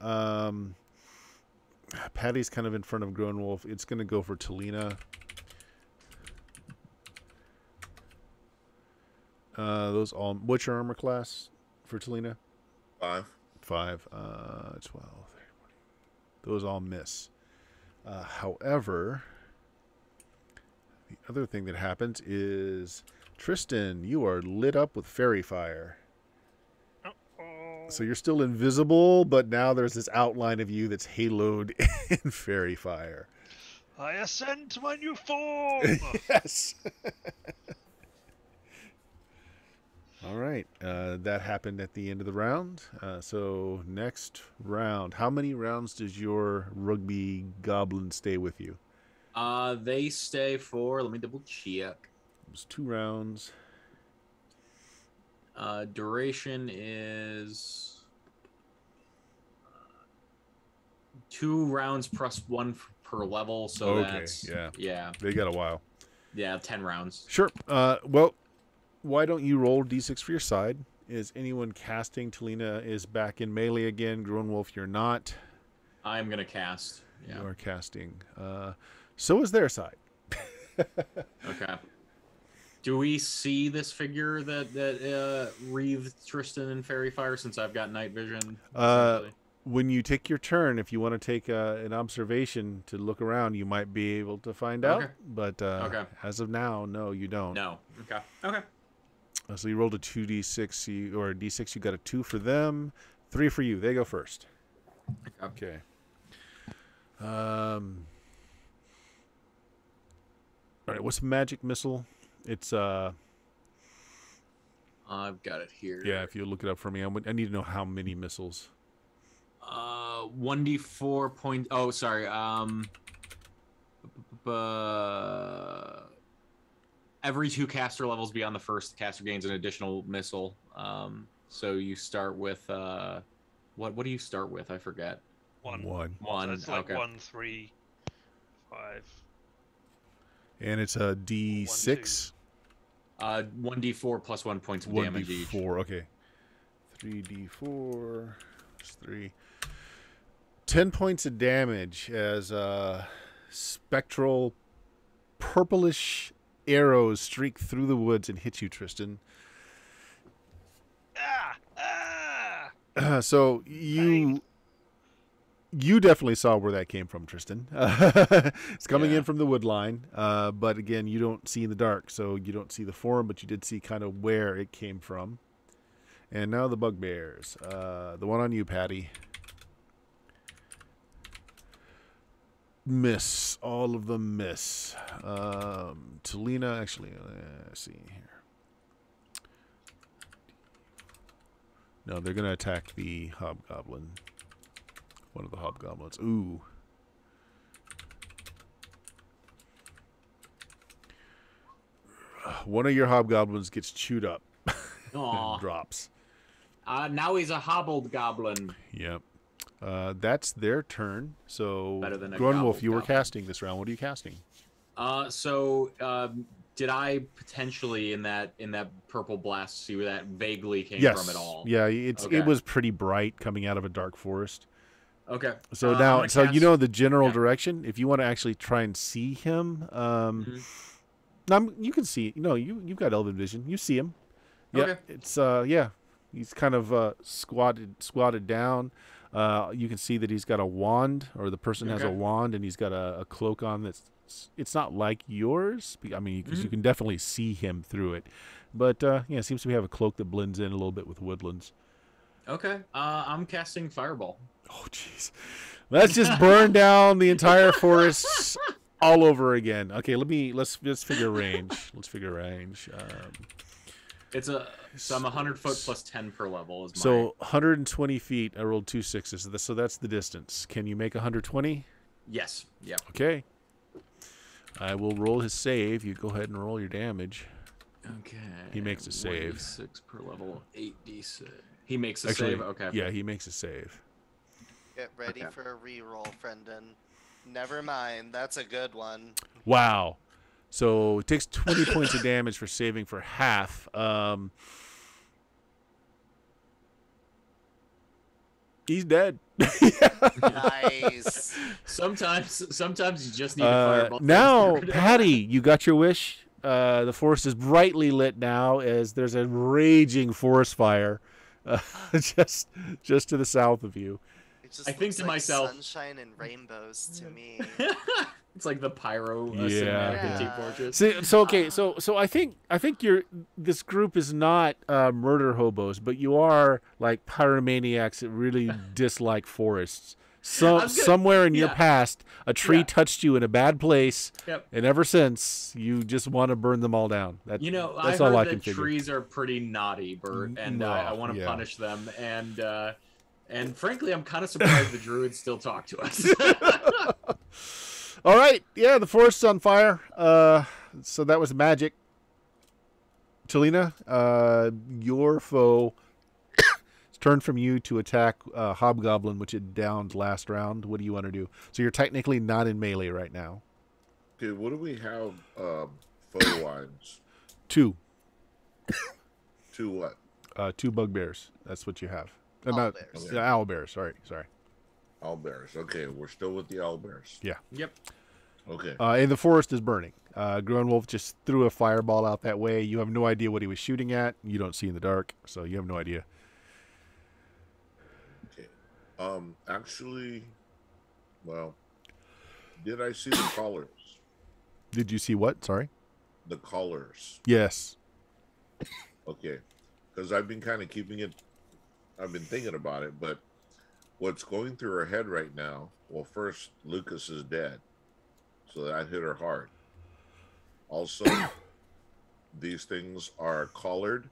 Patty's kind of in front of Grownwolf. It's going to go for Talina. Those all. What's your armor class for Talina? 5. 5. 12. 30, 40. Those all miss. However, the other thing that happens is, Tristan, you are lit up with fairy fire. So you're still invisible, but now there's this outline of you that's haloed in fairy fire. I ascend to my new form. Yes. All right. That happened at the end of the round. So next round, how many rounds does your rugby goblin stay with you? They stay for, let me double check. It was 2 rounds. Duration is 2 rounds plus 1 per level, so Okay, that's yeah. They got a while. 10 rounds. Sure. Well, why don't you roll d6 for your side? Is anyone casting? Talina is back in melee again. Grownwolf, you're not. I'm gonna cast. Yeah. You are casting. So is their side. Okay. Do we see this figure that wreathed Tristan in fairy fire, since I've got night vision? essentially? When you take your turn, if you want to take an observation to look around, you might be able to find out. Okay. But as of now, no, you don't. No. Okay. Okay. So you rolled a 2d6, or a d6. You got a 2 for them, 3 for you. They go first. Okay. All right. What's magic missile? It's I've got it here. yeah. If you look it up for me, I need to know how many missiles. 1d4 point. Oh, sorry. Every 2 caster levels beyond the first, the caster gains an additional missile. So you start with what do you start with? I forget. 1. 1. So it's like okay. 1, 3, 5. And it's a d6. 1d4 plus 1 points of damage each. 1d4. Okay. 3d4 plus 3. 10 points of damage as spectral purplish arrows streak through the woods and hit you, Tristan. So you definitely saw where that came from, Tristan. It's coming in from the wood line, but again, you don't see in the dark, so you don't see the form, but you did see kind of where it came from. And now the bugbears. The one on you, Patty. Miss. All of them miss. Talina, actually, let's see here. No, they're going to attack the hobgoblin. One of the hobgoblins. Ooh. One of your hobgoblins gets chewed up and drops. Now he's a hobbled goblin. Yep. That's their turn. So, Better than a Grownwolf, you were goblin. casting this round. What are you casting? Did I potentially in that purple blast see where that vaguely came Yes. from at all? Yeah, it Okay. was pretty bright coming out of a dark forest. Okay. So I'm now, gonna so you cast- know the general yeah. direction. If you want to actually try and see him, Mhm. now you can see. You know, you've got elven vision. You see him. Yeah, Okay. it's yeah. He's kind of squatted down. You can see that he's got a wand, or the person has a Okay. wand, and he's got a cloak on that's. It's not like yours. I mean, because you can definitely see him through it. But yeah, it seems to have a cloak that blends in a little bit with woodlands. Okay. I'm casting fireball. Oh, jeez. Let's just burn down the entire forest all over again. Okay, let's figure range. Let's figure range. So I'm 100 foot plus 10 per level is my. So 120 feet. I rolled 2 6s. So that's the distance. Can you make 120? Yes. Yep. Okay. I will roll his save. You go ahead and roll your damage. Okay. He makes a save. 1d6 per level, 8d6. He makes a Actually, save. Okay. Yeah, he makes a save. Get ready Okay. for a reroll, Brendan. Never mind. That's a good one. Wow. So it takes 20 points of damage for saving for half. He's dead. Nice. Sometimes you just need a fireball. Now, Patty, you got your wish. The forest is brightly lit now as there's a raging forest fire just to the south of you. It just I think looks to like myself- sunshine and rainbows to me. It's like the pyro Yeah. cinematic in Yeah. Team Fortress. So okay, so I think this group is not murder hobos, but you are like pyromaniacs that really dislike forests. Somewhere in your yeah. past, a tree Yeah. touched you in a bad place, Yep. and ever since you just want to burn them all down. I That's heard all I that can figure. trees are pretty naughty, Bert, and I want to yeah. punish them. And frankly, I'm kind of surprised the druids still talk to us. All right, yeah, the forest's on fire. So that was magic. Chelina, your foe turned from you to attack Hobgoblin, which it downed last round. What do you want to do? So you're technically not in melee right now. Okay, what do we have foe lines? 2. 2 what? 2 bugbears. That's what you have. Owlbears. Okay. Yeah, owlbears. Sorry. Owlbears. Okay, we're still with the owlbears. Yep. Okay. And the forest is burning. Groenwolf just threw a fireball out that way. You have no idea what he was shooting at. You don't see in the dark, so you have no idea. Okay. Actually, well, did I see the collars? Did you see what? Sorry. The collars. Yes. Okay. Because I've been kind of keeping it. I've been thinking about it, but what's going through her head right now? Well, first, Lucas is dead, so that hit her hard. Also, these things are collared,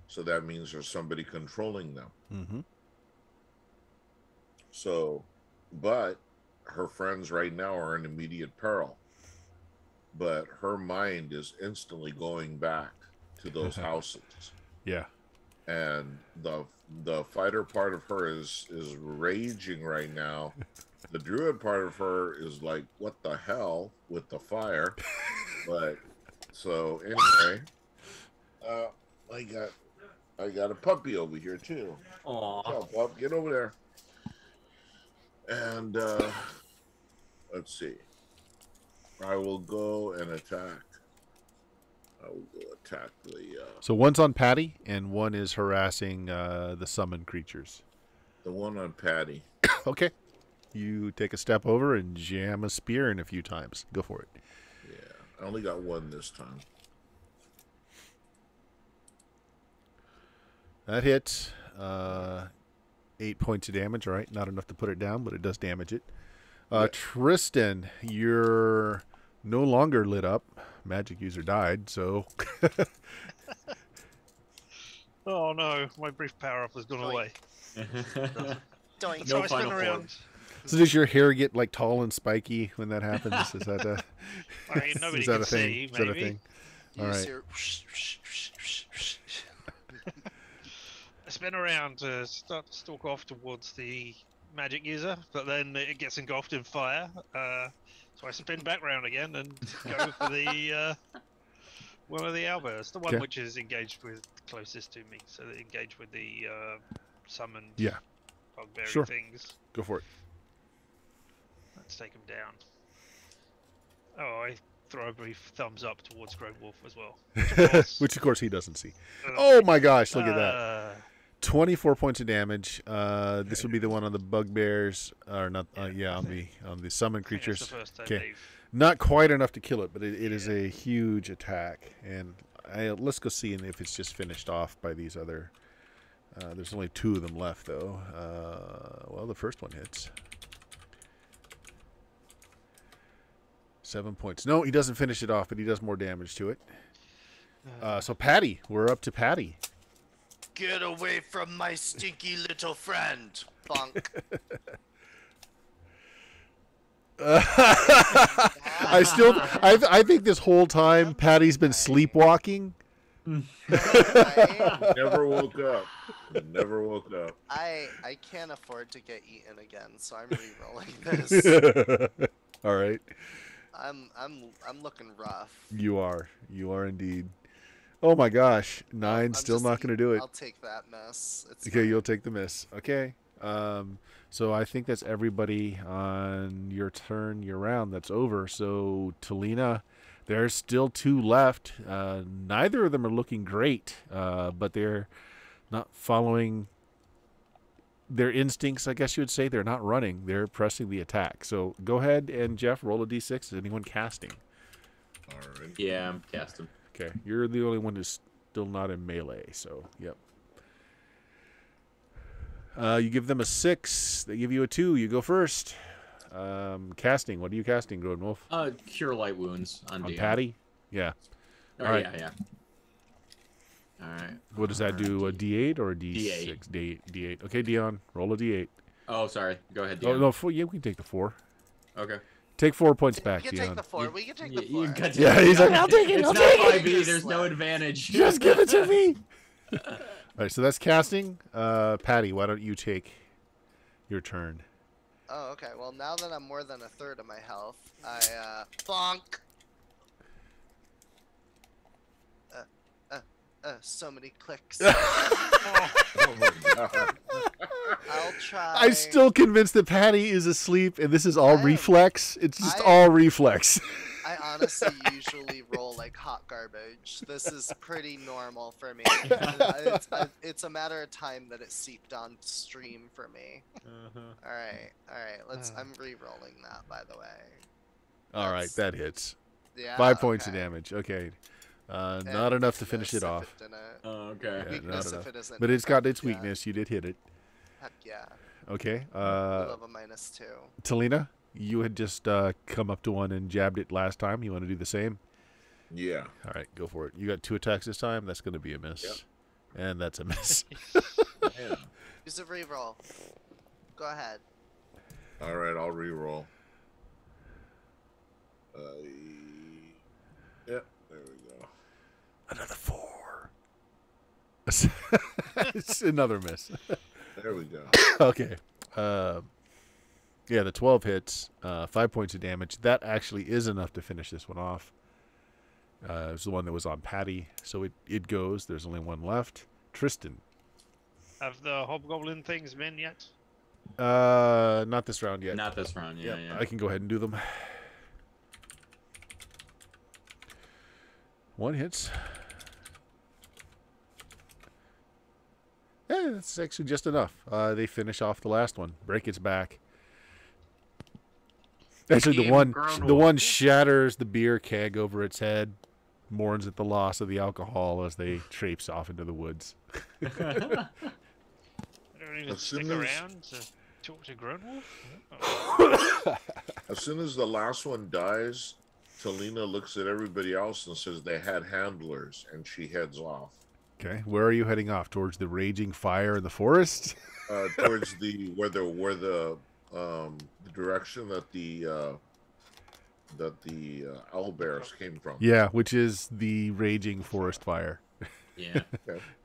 so that means there's somebody controlling them. Mm-hmm. So, but her friends right now are in immediate peril. But her mind is instantly going back to those houses. Yeah. And the fighter part of her is raging right now. The druid part of her is like, what the hell with the fire? But so anyway, I got a puppy over here too. Aw. Oh, pup, get over there. And let's see. I will go and attack. I will go attack the. So one's on Patty, and one is harassing the summoned creatures. The one on Patty. Okay. You take a step over and jam a spear in a few times. Go for it. Yeah, I only got one this time. That hits. 8 points of damage. All right, not enough to put it down, but it does damage it. Yeah. Tristan, you're no longer lit up. Magic user died, so Oh no, my brief power up has gone Doink. away. Doink. So No I spin final around. form. So does your hair get like tall and spiky when that happens? Is that a I mean, nobody is that can a thing? see, Is that a maybe. thing? All Use right. your I spin around to start to stalk off towards the magic user, but then it gets engulfed in fire. So I spin back round again and go for the one of the owlbears, the one Okay. which is engaged with closest to me. So they engage with the summoned Yeah. bugbear Sure. things. Go for it. Let's take them down. Oh, I throw a brief thumbs up towards Groenwolf as well. Which of course he doesn't see. Uh, Oh my gosh, look at that. 24 points of damage. This would be the one on the bugbears, or not? On the summoned I think it's creatures. the first I Okay. leave. Not quite enough to kill it, but it is a huge attack. And let's go see if it's just finished off by these other. There's only 2 of them left, though. Well, the first one hits. 7 points. No, he doesn't finish it off, but he does more damage to it. So Patty, we're up to Patty. Get away from my stinky little friend. Bonk. I think this whole time Patty's been sleepwalking. Right? Never woke up. Never woke up. I can't afford to get eaten again, so I'm re-rolling this. All right. I'm looking rough. You are indeed. Oh my gosh, 9 I'm still just not going to do it. I'll take that mess. It's Okay, fine. you'll take the miss. Okay. So I think that's everybody on your turn, your round. That's over. So Talina, there's still 2 left. Neither of them are looking great, but they're not following their instincts, I guess you would say. They're not running. They're pressing the attack. So go ahead and, Jeff, roll a d6. Is anyone casting? All right. Yeah, I'm casting. Okay. You're the only one who's still not in melee. So, yep. You give them a 6. They give you a 2. You go first. Casting. What are you casting, Grown Wolf? Cure light wounds on On DM. Patty? Yeah. Oh, All right. yeah. All right. What does that do? A D8 or a D6? D8. Okay, Dion, roll a D8. Oh, sorry. Go ahead, Oh, DM. no, 4, yeah, we can take the 4. Okay. Take 4 points We back, can Dion. take the 4. We can take the You 4. got Yeah, he's like, I'll take it. It's I'll not take it. 5e. There's no advantage. Just give it to me. All right, so that's casting. Patty, why don't you take your turn? Oh, okay. Well, now that I'm more than a third of my health, I bonk. So many clicks. Oh my god. I'll try. I'm still convinced that Patty is asleep, and this is all I am- reflex. It's just I- all reflex. I honestly usually roll like hot garbage. This is pretty normal for me. It's a matter of time that it seeped on stream for me. All right. I'm re-rolling that, by the way. All right, That's- that hits. Yeah. 5 points of okay. damage. Okay. And Not enough to finish weakness it if off. didn't. Oh, okay. Yeah, Weakness not if enough. it isn't. But it's got its Yeah. weakness. You did hit it. Heck yeah. Okay. I love a -2. Talina, you had just come up to one and jabbed it last time. You want to do the same? Yeah. All right, go for it. You got 2 attacks this time. That's going to be a miss. Yep. And that's a miss. Yeah. Use a re-roll. Go ahead. All right, I'll re-roll. Yep, there we go. Another 4. It's another miss. There we go. Okay. Yeah, the 12 hits, 5 points of damage. That actually is enough to finish this one off. It was the one that was on Patty, so it goes. There's only one left. Tristan. Have the hobgoblin things been yet? Not this round yet. Not this round. Yeah, I can go ahead and do them. 1 hits. Yeah, that's actually just enough. They finish off the last one. Break its back. Actually, the one shatters the beer keg over its head, mourns at the loss of the alcohol as they traipse off into the woods. I don't even As stick soon as- around to talk to Grownwolf? Oh. As soon as the last one dies, Talina looks at everybody else and says they had handlers, and she heads off. Okay, where are you heading off? Towards the raging fire in the forest? Towards the direction that the owlbears came from. Yeah, which is the raging forest fire. Yeah.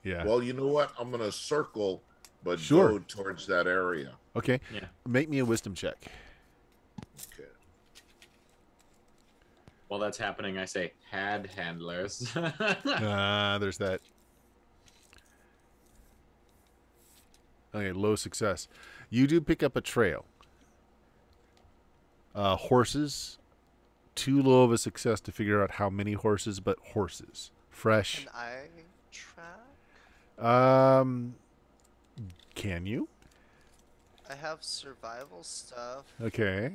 Yeah. Well, you know what? I'm gonna circle, but Sure. go towards that area. Okay. Yeah. Make me a wisdom check. Okay. While that's happening, I say, had handlers. There's that. Okay, low success. You do pick up a trail. Horses. Too low of a success to figure out how many horses, but horses. Fresh. Can I track? Can you? I have survival stuff Okay.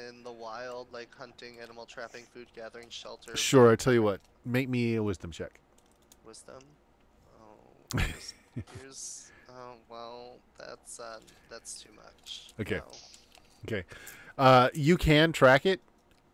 in the wild, like hunting, animal trapping, food gathering, shelter. Sure, I tell you what. Make me a wisdom check. Wisdom. Oh, here's. Oh well, that's too much. Okay. No. Okay. You can track it,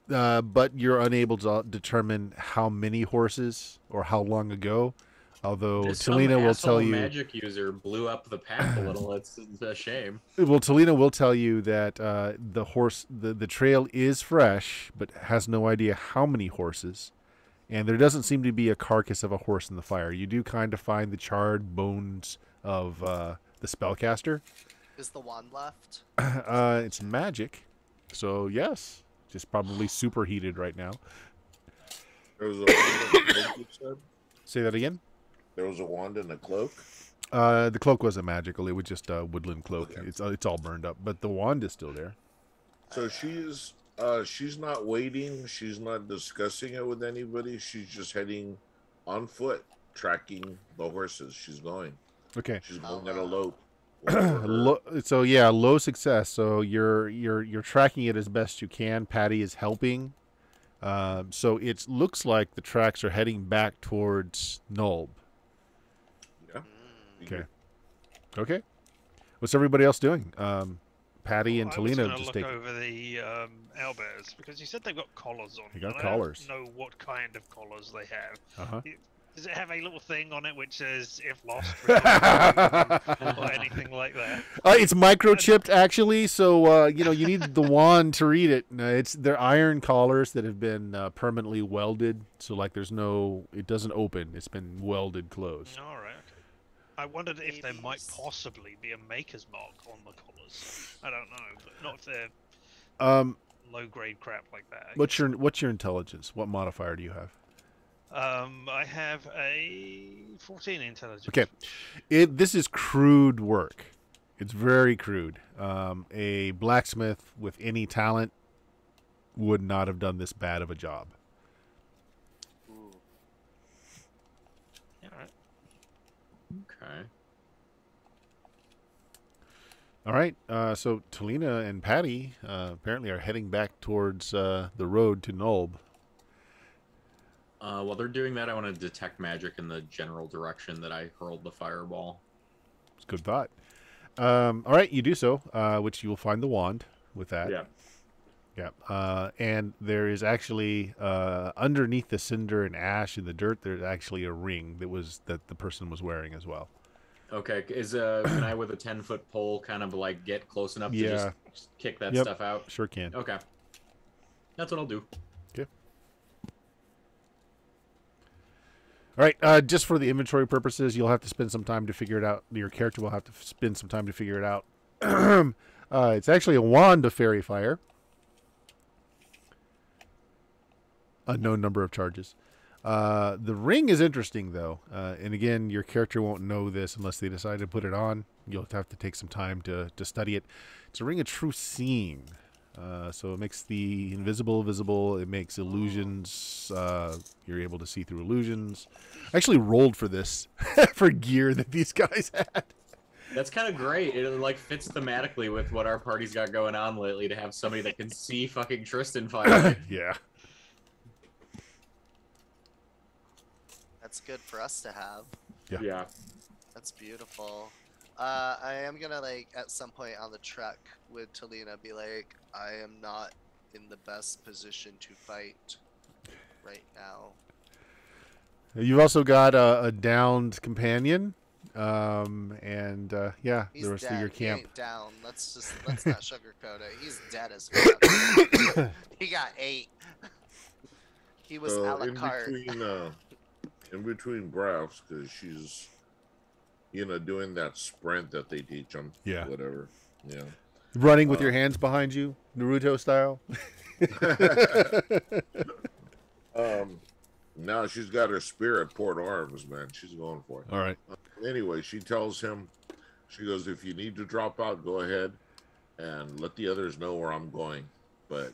but you're unable to determine how many horses or how long ago. Although Some Talina will asshole tell you, magic user blew up the path a little. It's a shame. well, Talina will tell you that the trail is fresh, but has no idea how many horses, and there doesn't seem to be a carcass of a horse in the fire. You do kind of find the charred bones of the spellcaster. Is the wand left? It's magic, so yes, just probably superheated right now. There was a wand in the cloak, you said? Say that again. There was a wand in the cloak. The cloak wasn't magical; it was just a woodland cloak. Okay. It's all burned up, but the wand is still there. So she's not waiting. She's not discussing it with anybody. She's just heading on foot, tracking the horses. She's going. Okay. She's going at a lope. So yeah, low success. So you're tracking it as best you can. Patty is helping. So it looks like the tracks are heading back towards Nulb. Yeah. Okay. Okay. What's everybody else doing? Patty and I was Talina gonna just look take. over the owlbears because you said they've got collars on. They got and collars. I don't know what kind of collars they have. Uh-huh. Does it have a little thing on it which says "if lost" or anything like that? It's microchipped actually, so you need the wand to read it. They're iron collars that have been permanently welded, so like it doesn't open. It's been welded closed. All right. Okay. I wondered if there might Babies. possibly be a maker's mark on the collars. I don't know, but not if they're low grade crap like that. What's your intelligence? What modifier do you have? I have a 14 intelligence. Okay. This is crude work. It's very crude. A blacksmith with any talent would not have done this bad of a job. Ooh. All right. Okay. All right. So Talina and Patty apparently are heading back towards the road to Nulb. While they're doing that, I want to detect magic in the general direction that I hurled the fireball. It's a good thought. All right, you do so, which you will find the wand with that. Yeah. Yeah. And there is actually underneath the cinder and ash in the dirt, there's actually a ring that the person was wearing as well. Okay. Can I with a 10-foot pole kind of like get close enough to just kick that stuff out? Sure can. Okay. That's what I'll do. All right, just for the inventory purposes, you'll have to spend some time to figure it out. Your character will have to spend some time to figure it out. It's actually a wand of fairy fire. Unknown number of charges. The ring is interesting, though. And again, your character won't know this unless they decide to put it on. You'll have to take some time to study it. It's a ring of true seeing. So it makes the invisible visible. It makes illusions. You're able to see through illusions. I actually rolled for this for gear that these guys had. That's kind of great. It like fits thematically with what our party's got going on lately to have somebody that can see fucking Tristan finally. Yeah. That's good for us to have. Yeah. That's beautiful. I am gonna at some point on the trek with Talina be like, I am not in the best position to fight right now. You've also got a downed companion, and yeah, He's the rest dead. of your He camp. ain't down. Let's not sugarcoat it. He's dead as fuck. He got 8. He was a la carte. In between breaths, because she's doing that sprint that they teach them. Yeah. Whatever. Yeah. Running with your hands behind you, Naruto style. Now she's got her spear at port arms, man. She's going for it. All right. Anyway, she tells him, she goes, if you need to drop out, go ahead and let the others know where I'm going. But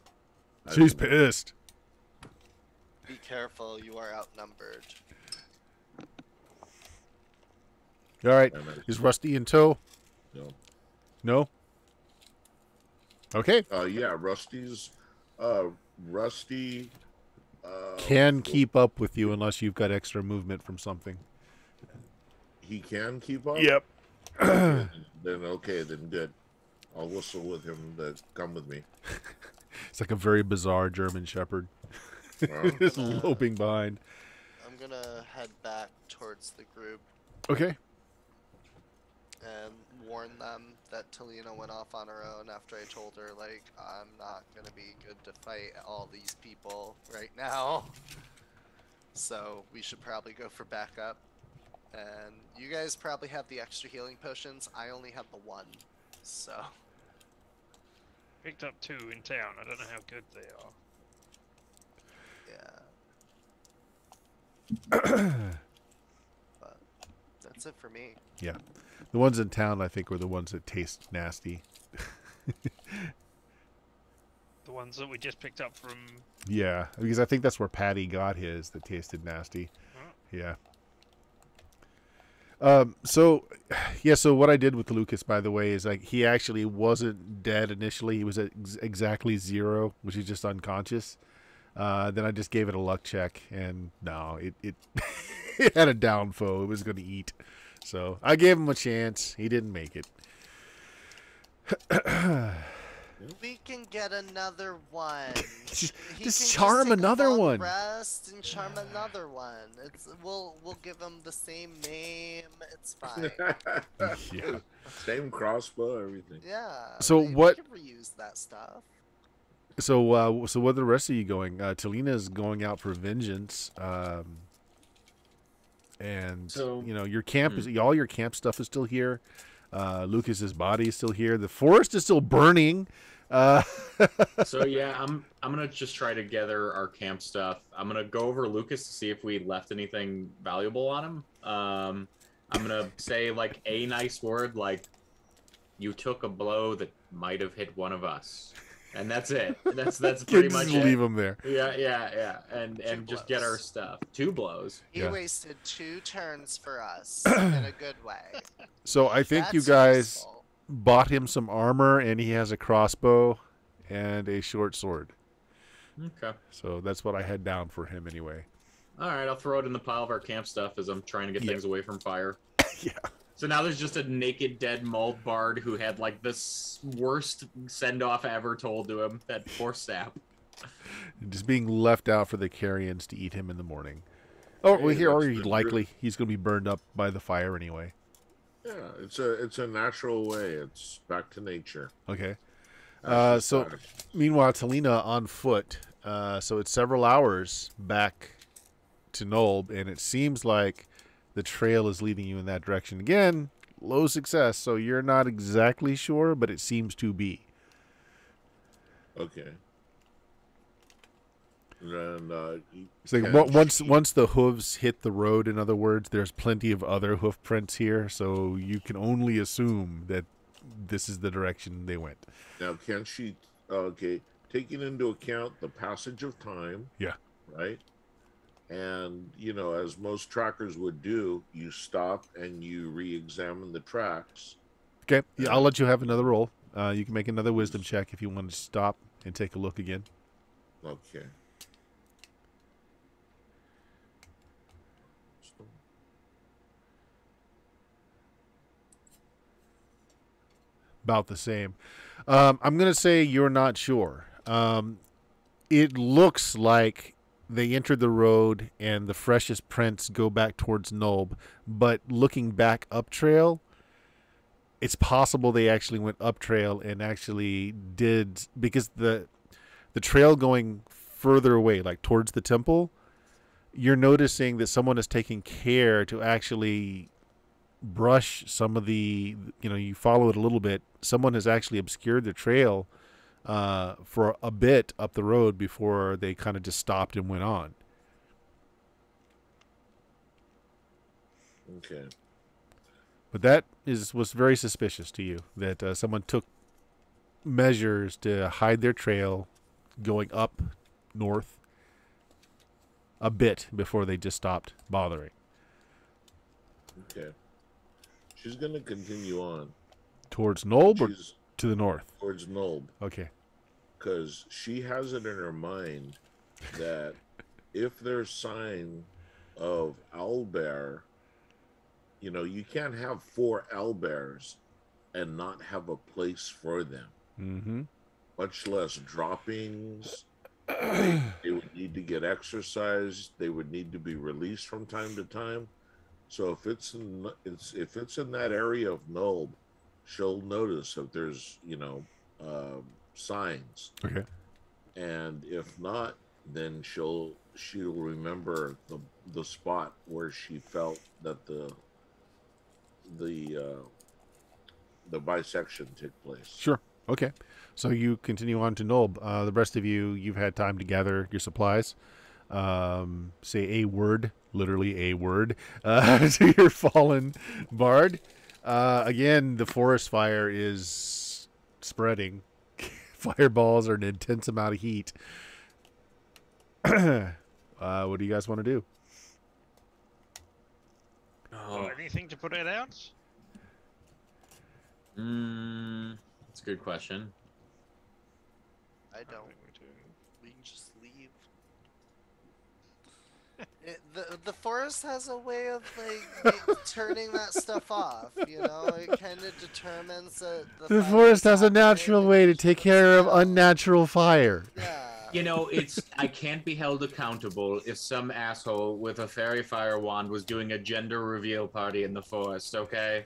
She's pissed. Be careful, you are outnumbered. All right. Is Rusty in tow? No. No? Okay. Yeah, Rusty Can keep up with you unless you've got extra movement from something. he can keep up? Yep. Then okay, then good. I'll whistle with him to come with me. It's like a very bizarre German Shepherd. Well, Just loping behind. I'm gonna head back towards the group Okay. and warn them that Talina went off on her own after I told her, like, I'm not gonna be good to fight all these people right now. So we should probably go for backup. And you guys probably have the extra healing potions. I only have the one. So, Picked up 2 in town. I don't know how good they are. yeah. But that's it for me. Yeah. The ones in town, I think, were the ones that taste nasty. The ones that we just picked up from. Yeah, because I think that's where Patty got his that tasted nasty. Oh. Yeah. So what I did with Lucas, by the way, is like he actually wasn't dead initially. He was at exactly 0, which is just unconscious. Then I just gave it a luck check, and no, it it had a down foe. It was going to eat. So I gave him a chance. He didn't make it. We can get another one. Just He can charm take a another long one. Rest and charm another one. We'll give him the same name. It's fine. Yeah. Same crossbow, everything. Yeah. So we what- can reuse that stuff. So what are the rest of you going? Talina's going out for vengeance. And So- your camp is all your camp stuff is still here. Lucas's body is still here. The forest is still burning. So yeah, I'm gonna just try to gather our camp stuff. I'm gonna go over Lucas to see if we left anything valuable on him. I'm gonna say like a nice word, like you took a blow that might have hit one of us, and that's it. That's pretty much just it. leave him there. Yeah, and just get our blows. stuff. 2 blows. He Yeah. wasted 2 turns for us in a good way. So I think you That's guys useful. bought him some armor, and he has a crossbow and a short sword. Okay. So that's what I had down for him anyway. All right, I'll throw it in the pile of our camp stuff as I'm trying to get Yeah. things away from fire. Yeah. So now there's just a naked, dead Mauled Bard who had like the worst send-off ever told to him. That poor sap. Just being left out for the carrions to eat him in the morning. Oh, well, Hey, here, or that's he the likely he's going to be burned up by the fire anyway. Yeah, it's a natural way. It's back to nature. Okay. Ashes So to ashes. meanwhile, Talina on foot. So it's several hours back to Nolb, and it seems like the trail is leading you in that direction. Again, low success, so you're not exactly sure, but it seems to be. Okay. And It's like can once the hooves hit the road, in other words, there's plenty of other hoof prints here, so you can only assume that this is the direction they went. now can she? Okay, taking into account the passage of time. Yeah. Right. And as most trackers would do, you stop and you re-examine the tracks. Okay, yeah, I'll let you have another roll. You can make another wisdom check if you want to stop and take a look again. Okay. About the same. I'm going to say you're not sure. It looks like they entered the road and the freshest prints go back towards Nulb, but looking back up trail, it's possible they actually went up trail and actually did, because the trail going further away, like towards the temple, you're noticing that someone is taking care to actually brush some of the, you follow it a little bit. Someone has actually obscured the trail for a bit up the road before they kind of just stopped and went on. Okay. But that was very suspicious to you, that someone took measures to hide their trail going up north a bit before they just stopped bothering. Okay. She's gonna continue on. Towards Nolb or She's to the north? towards Nulb, Okay. because she has it in her mind that if there's sign of owlbear, you can't have 4 owlbears and not have a place for them. Mm-hmm. much less droppings. They would need to get exercise. They would need to be released from time to time. So if it's in that area of Nulb, she'll notice if there's signs, Okay. and if not, then she'll remember the spot where she felt that the uh, the bisection took place. Sure. Okay. So you continue on to Nulb. The rest of you, you've had time to gather your supplies. Say a word, literally a word, to your fallen bard. Again, the forest fire is spreading. Fireballs are an intense amount of heat. What do you guys want to do? Oh, Anything to put it out? that's a good question. I don't. We can just leave. The forest has a way of turning that stuff off. You know, it kind of determines that The forest has a natural happening, way it to take determines care of how. unnatural fire. Yeah. You know, I can't be held accountable if some asshole with a fairy fire wand was doing a gender reveal party in the forest, okay?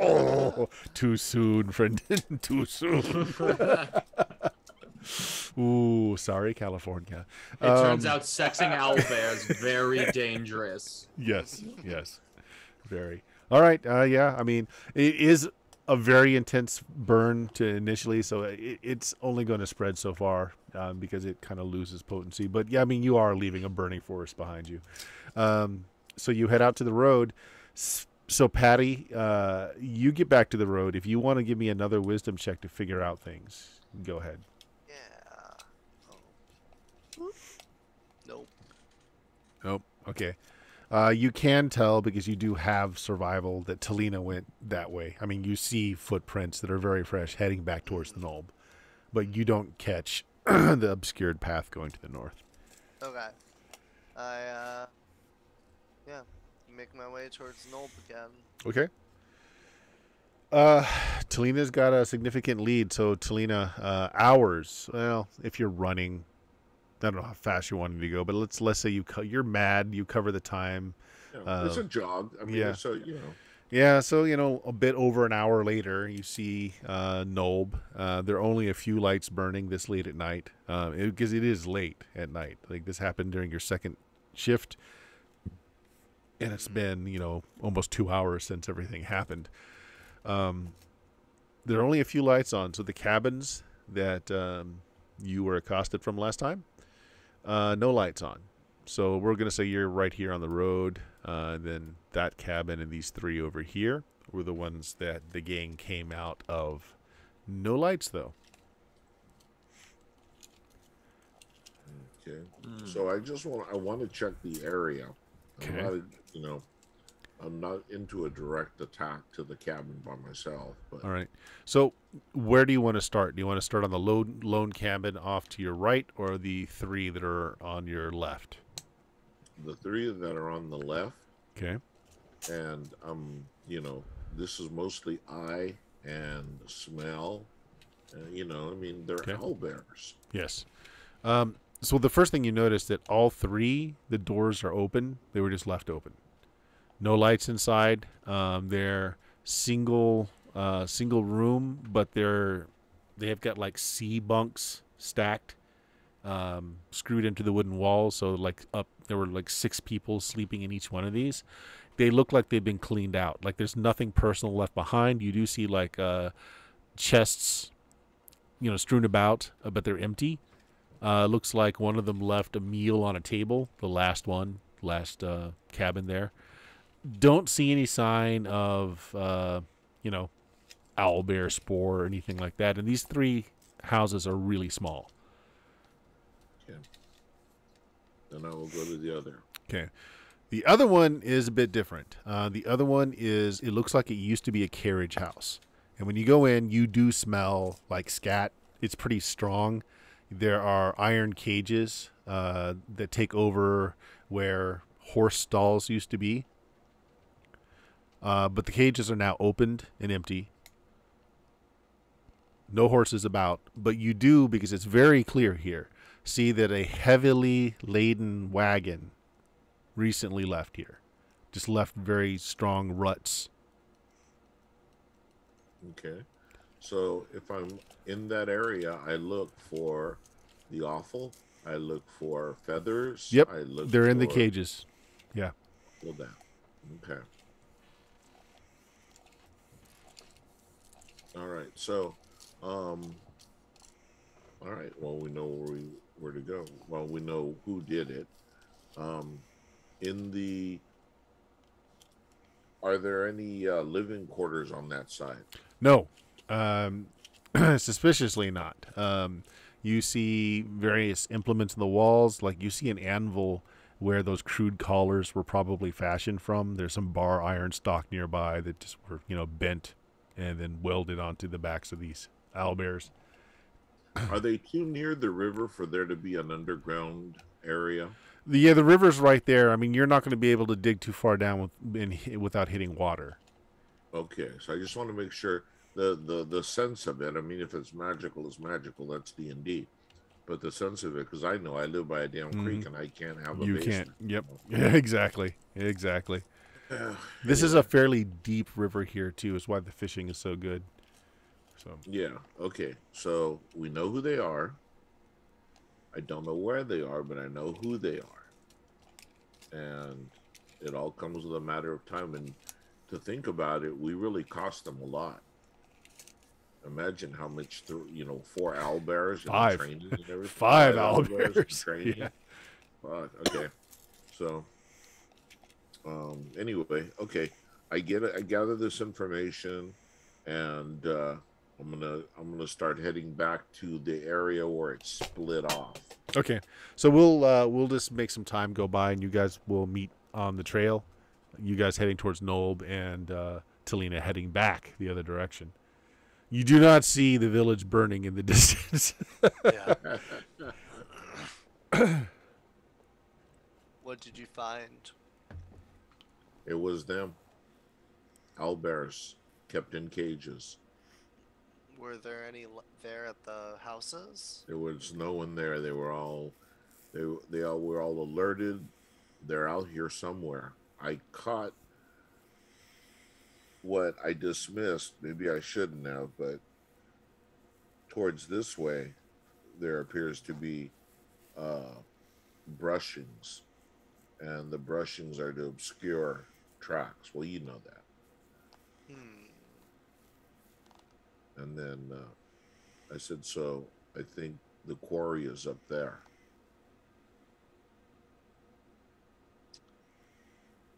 Oh, too soon, friend. Too soon. Ooh, sorry, California. It turns out sexing owlbear is very dangerous. Yes, yes, very. All right, yeah. I mean, it is a very intense burn to initially, so it's only going to spread so far because it kind of loses potency. But yeah, I mean, you are leaving a burning forest behind you. So you head out to the road. So Patty, you get back to the road. If you want to give me another wisdom check to figure out things, go ahead. Yeah. Oh. Nope. Nope. Okay. You can tell because you do have survival that Talina went that way. I mean, you see footprints that are very fresh heading back towards the Nulb, but you don't catch the obscured path going to the north. Okay. Yeah, make my way towards Nulb again. Okay. Talina's got a significant lead. So Talina, hours. Well, if you're running, I don't know how fast you're wanting to go, but let's say you're mad. You cover the time. It's a jog. I mean, yeah. so Yeah, so a bit over an hour later, you see Nulb. There are only a few lights burning this late at night, because it is late at night. Like this happened during your second shift, and it's been almost 2 hours since everything happened. There are only a few lights on, so the cabins that you were accosted from last time, no lights on. So we're gonna say you're right here on the road. Then that cabin and these three over here were the ones that the gang came out of. No lights, though. Okay. So I want to check the area. Okay. I'm not into a direct attack to the cabin by myself. But All right. So where do you want to start? Do you want to start on the lone cabin off to your right, or the three that are on your left? the three that are on the left, Okay. and this is mostly eye and smell. I mean, they're Okay. owlbears. Yes. So the first thing you notice that all three, the doors are open. They were just left open. No lights inside. They're single room, but they have got like C bunks stacked, screwed into the wooden walls. So there were like 6 people sleeping in each one of these. They look like they've been cleaned out. Like there's nothing personal left behind. You do see like chests, strewn about, but they're empty. Looks like one of them left a meal on a table. The last cabin there. Don't see any sign of, owlbear spore or anything like that. And these 3 houses are really small. Okay. Then I will go to the other. Okay. The other one is a bit different. The other one it looks like it used to be a carriage house. And when you go in, you do smell like scat. It's pretty strong. There are iron cages that take over where horse stalls used to be. But the cages are now opened and empty. no horses about, but you do, because it's very clear here, see that a heavily laden wagon recently left here. Just left very strong ruts. Okay. So if I'm in that area, I look for the offal. I look for feathers. Yep, I look they're in the for cages. Yeah. all that. Okay. All right. So, all right. Well, we know where to go. Well, we know who did it. Um, in the Are there any living quarters on that side? No. Suspiciously not. You see various implements in the walls. Like you see an anvil where those crude collars were probably fashioned from. There's some bar iron stock nearby that just were, bent and then welded onto the backs of these owlbears. Are they too near the river for there to be an underground area? The river's right there. I mean, you're not going to be able to dig too far down without hitting water. Okay, so I just want to make sure the sense of it. I mean, if it's magical, it's magical. That's D&D. But the sense of it, because I know I live by a damn creek and I can't have a You basement. can't. Yep. Yeah, exactly. This is a fairly deep river here too. Is why the fishing is so good. So Yeah. Okay. So we know who they are. I don't know where they are, but I know who they are. And it all comes with a matter of time. And to think about it, we really cost them a lot. Imagine how much, 4 owlbears and 5. training and everything. 5 owlbears and owlbears. training. Yeah. Fuck, okay. So, anyway, okay. I get it. I gather this information, and I'm gonna start heading back to the area where it split off. Okay. So we'll just make some time go by, and you guys will meet on the trail. You guys heading towards Nolb, and Talina heading back the other direction. You do not see the village burning in the distance. Yeah. What did you find? It was them. Owlbears kept in cages. Were there any there at the houses? There was no one there. They were all they all were all alerted. They're out here somewhere. I caught what I dismissed. Maybe I shouldn't have, but towards this way, there appears to be brushings, and the brushings are to obscure tracks. Well, you know that. And then I said, so I think the quarry is up there.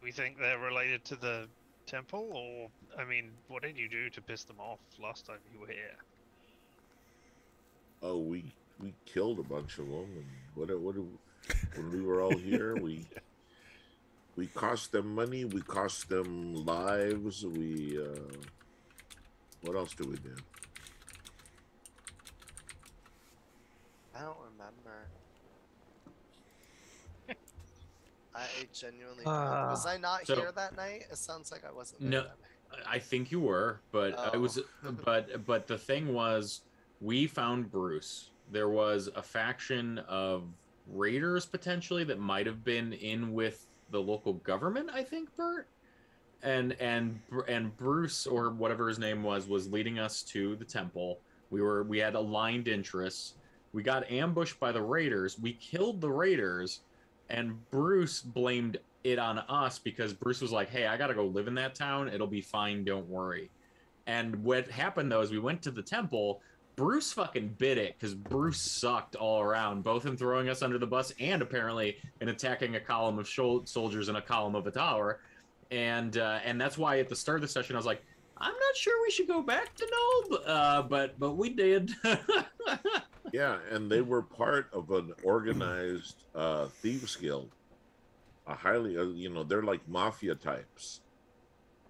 We think they're related to the temple, or I mean, what did you do to piss them off last time you were here? Oh, we killed a bunch of them, and when we were all here, we cost them money, we cost them lives, we what else did we do? I don't remember. I genuinely was I not So- here that night? It sounds like I wasn't there No. that night. I think you were, but I was. But the thing was, we found Bruce. There was a faction of raiders potentially that might have been in with the local government. I think Bert and Bruce, or whatever his name was leading us to the temple. We had aligned interests. We got ambushed by the raiders. We killed the raiders, and Bruce blamed it on us because Bruce was like, "Hey, I gotta go live in that town. It'll be fine. Don't worry." And what happened though is we went to the temple. Bruce fucking bit it because Bruce sucked all around, both in throwing us under the bus and apparently in attacking a column of soldiers in a column of a tower. And that's why at the start of the session I was like, I'm not sure we should go back to Nob, but we did. Yeah, and they were part of an organized thieves guild. A highly, they're like mafia types,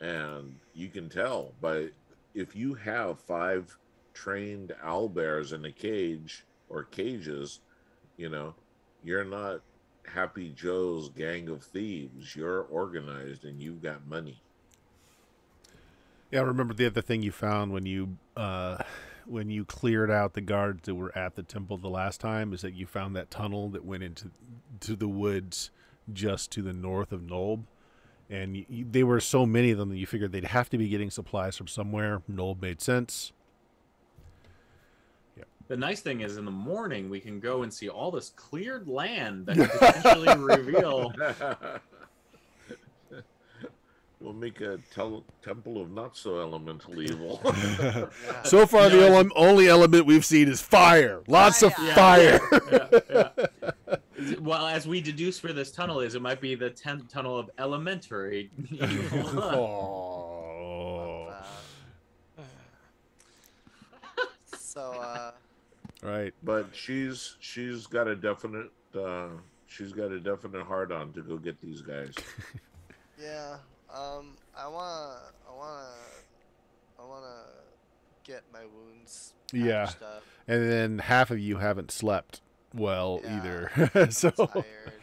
and you can tell. But if you have 5 trained owlbears in a cage or cages, you're not Happy Joe's gang of thieves. You're organized and you've got money. Yeah, I remember the other thing you found when you when you cleared out the guards that were at the temple the last time is that you found that tunnel that went into the woods just to the north of Nolb. And there were so many of them that you figured they'd have to be getting supplies from somewhere. Nolb made sense. The nice thing is in the morning we can go and see all this cleared land that could potentially reveal. We'll make a temple of not so elemental evil. Yeah. So far, the only element we've seen is fire. Lots of fire. Yeah. Well, as we deduce where this tunnel is, it might be the 10th tunnel of elementary evil. Oh. So, Right. But she's got a definite hard on to go get these guys. yeah. I wanna get my wounds Yeah. patched up. And then half of you haven't slept well Yeah. either. So Tired.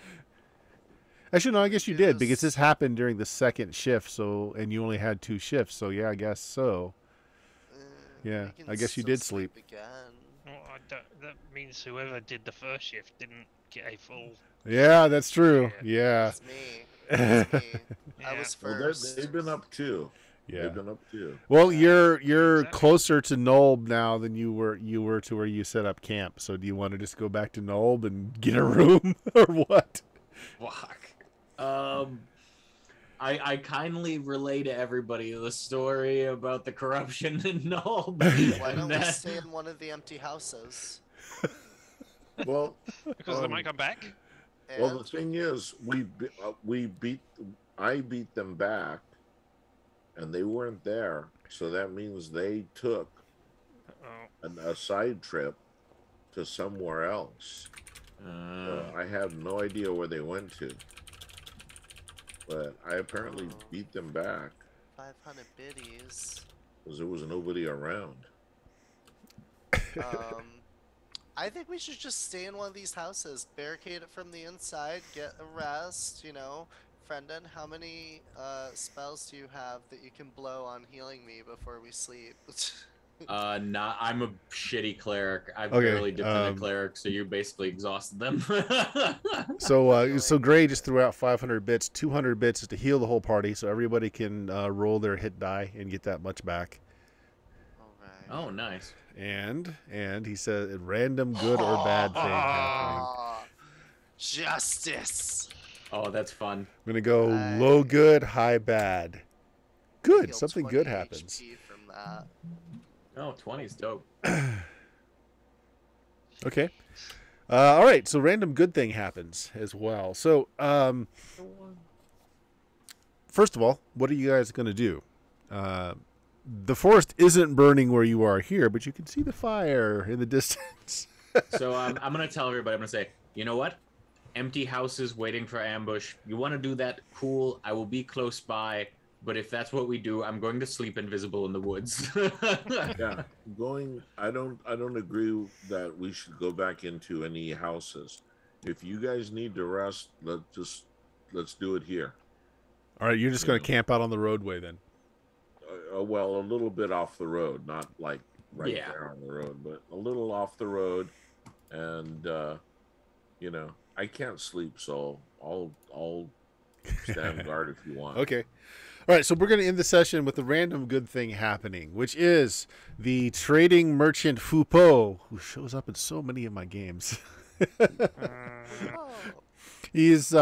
actually, no, I guess you did because Yes. this happened during the second shift. So and you only had 2 shifts. So yeah, I guess so. Yeah, can I guess you still did sleep. again. Well, that means whoever did the first shift didn't get a full. Yeah, that's true. Yeah. It's me. It's me. I Yeah. was Well, first. they've been up too. Yeah. They've been up too. Well, you're Exactly. closer to Nolb now than you were to where you set up camp. So do you want to just go back to Nolb and get a room or what? Fuck. I kindly relay to everybody the story about the corruption in Nulb. Why don't we and stay in one of the empty houses? Well, Because they might come back. And well, the thing is, I beat them back, and they weren't there. So that means they took Oh, a side trip to somewhere else. I have no idea where they went to, but I apparently beat them back 500 biddies. because there was nobody around. I think we should just stay in one of these houses, barricade it from the inside, get a rest, you know. Friendon, how many spells do you have that you can blow on healing me before we sleep? I'm a shitty cleric. I've Okay, barely dipped in a cleric, so you basically exhausted them. So Gray just threw out 500 bits. 200 bits is to heal the whole party, so everybody can roll their hit die and get that much back. Alright. Oh, nice. And he said a random good or bad thing happening. Ah, justice. Oh, that's fun. I'm gonna go Nice. low good, high bad. Good, Heal something 20 good happens. HP from that. Oh, 20's dope. Okay. All right. So random good thing happens as well. So first of all, what are you guys gonna do? The forest isn't burning where you are here, but you can see the fire in the distance. So I'm going to tell everybody, I'm going to say, you know what? Empty houses waiting for ambush. You want to do that? Cool. I will be close by. But if that's what we do, I'm going to sleep invisible in the woods. Yeah, I don't agree that we should go back into any houses. If you guys need to rest, let's do it here. All right, you're just going to camp out on the roadway then. Well, a little bit off the road, not like right Yeah. there on the road, but a little off the road. And you know, I can't sleep, so I'll stand guard if you want. Okay. All right, so we're going to end the session with a random good thing happening, which is the trading merchant Fupo, who shows up in so many of my games. Oh. He is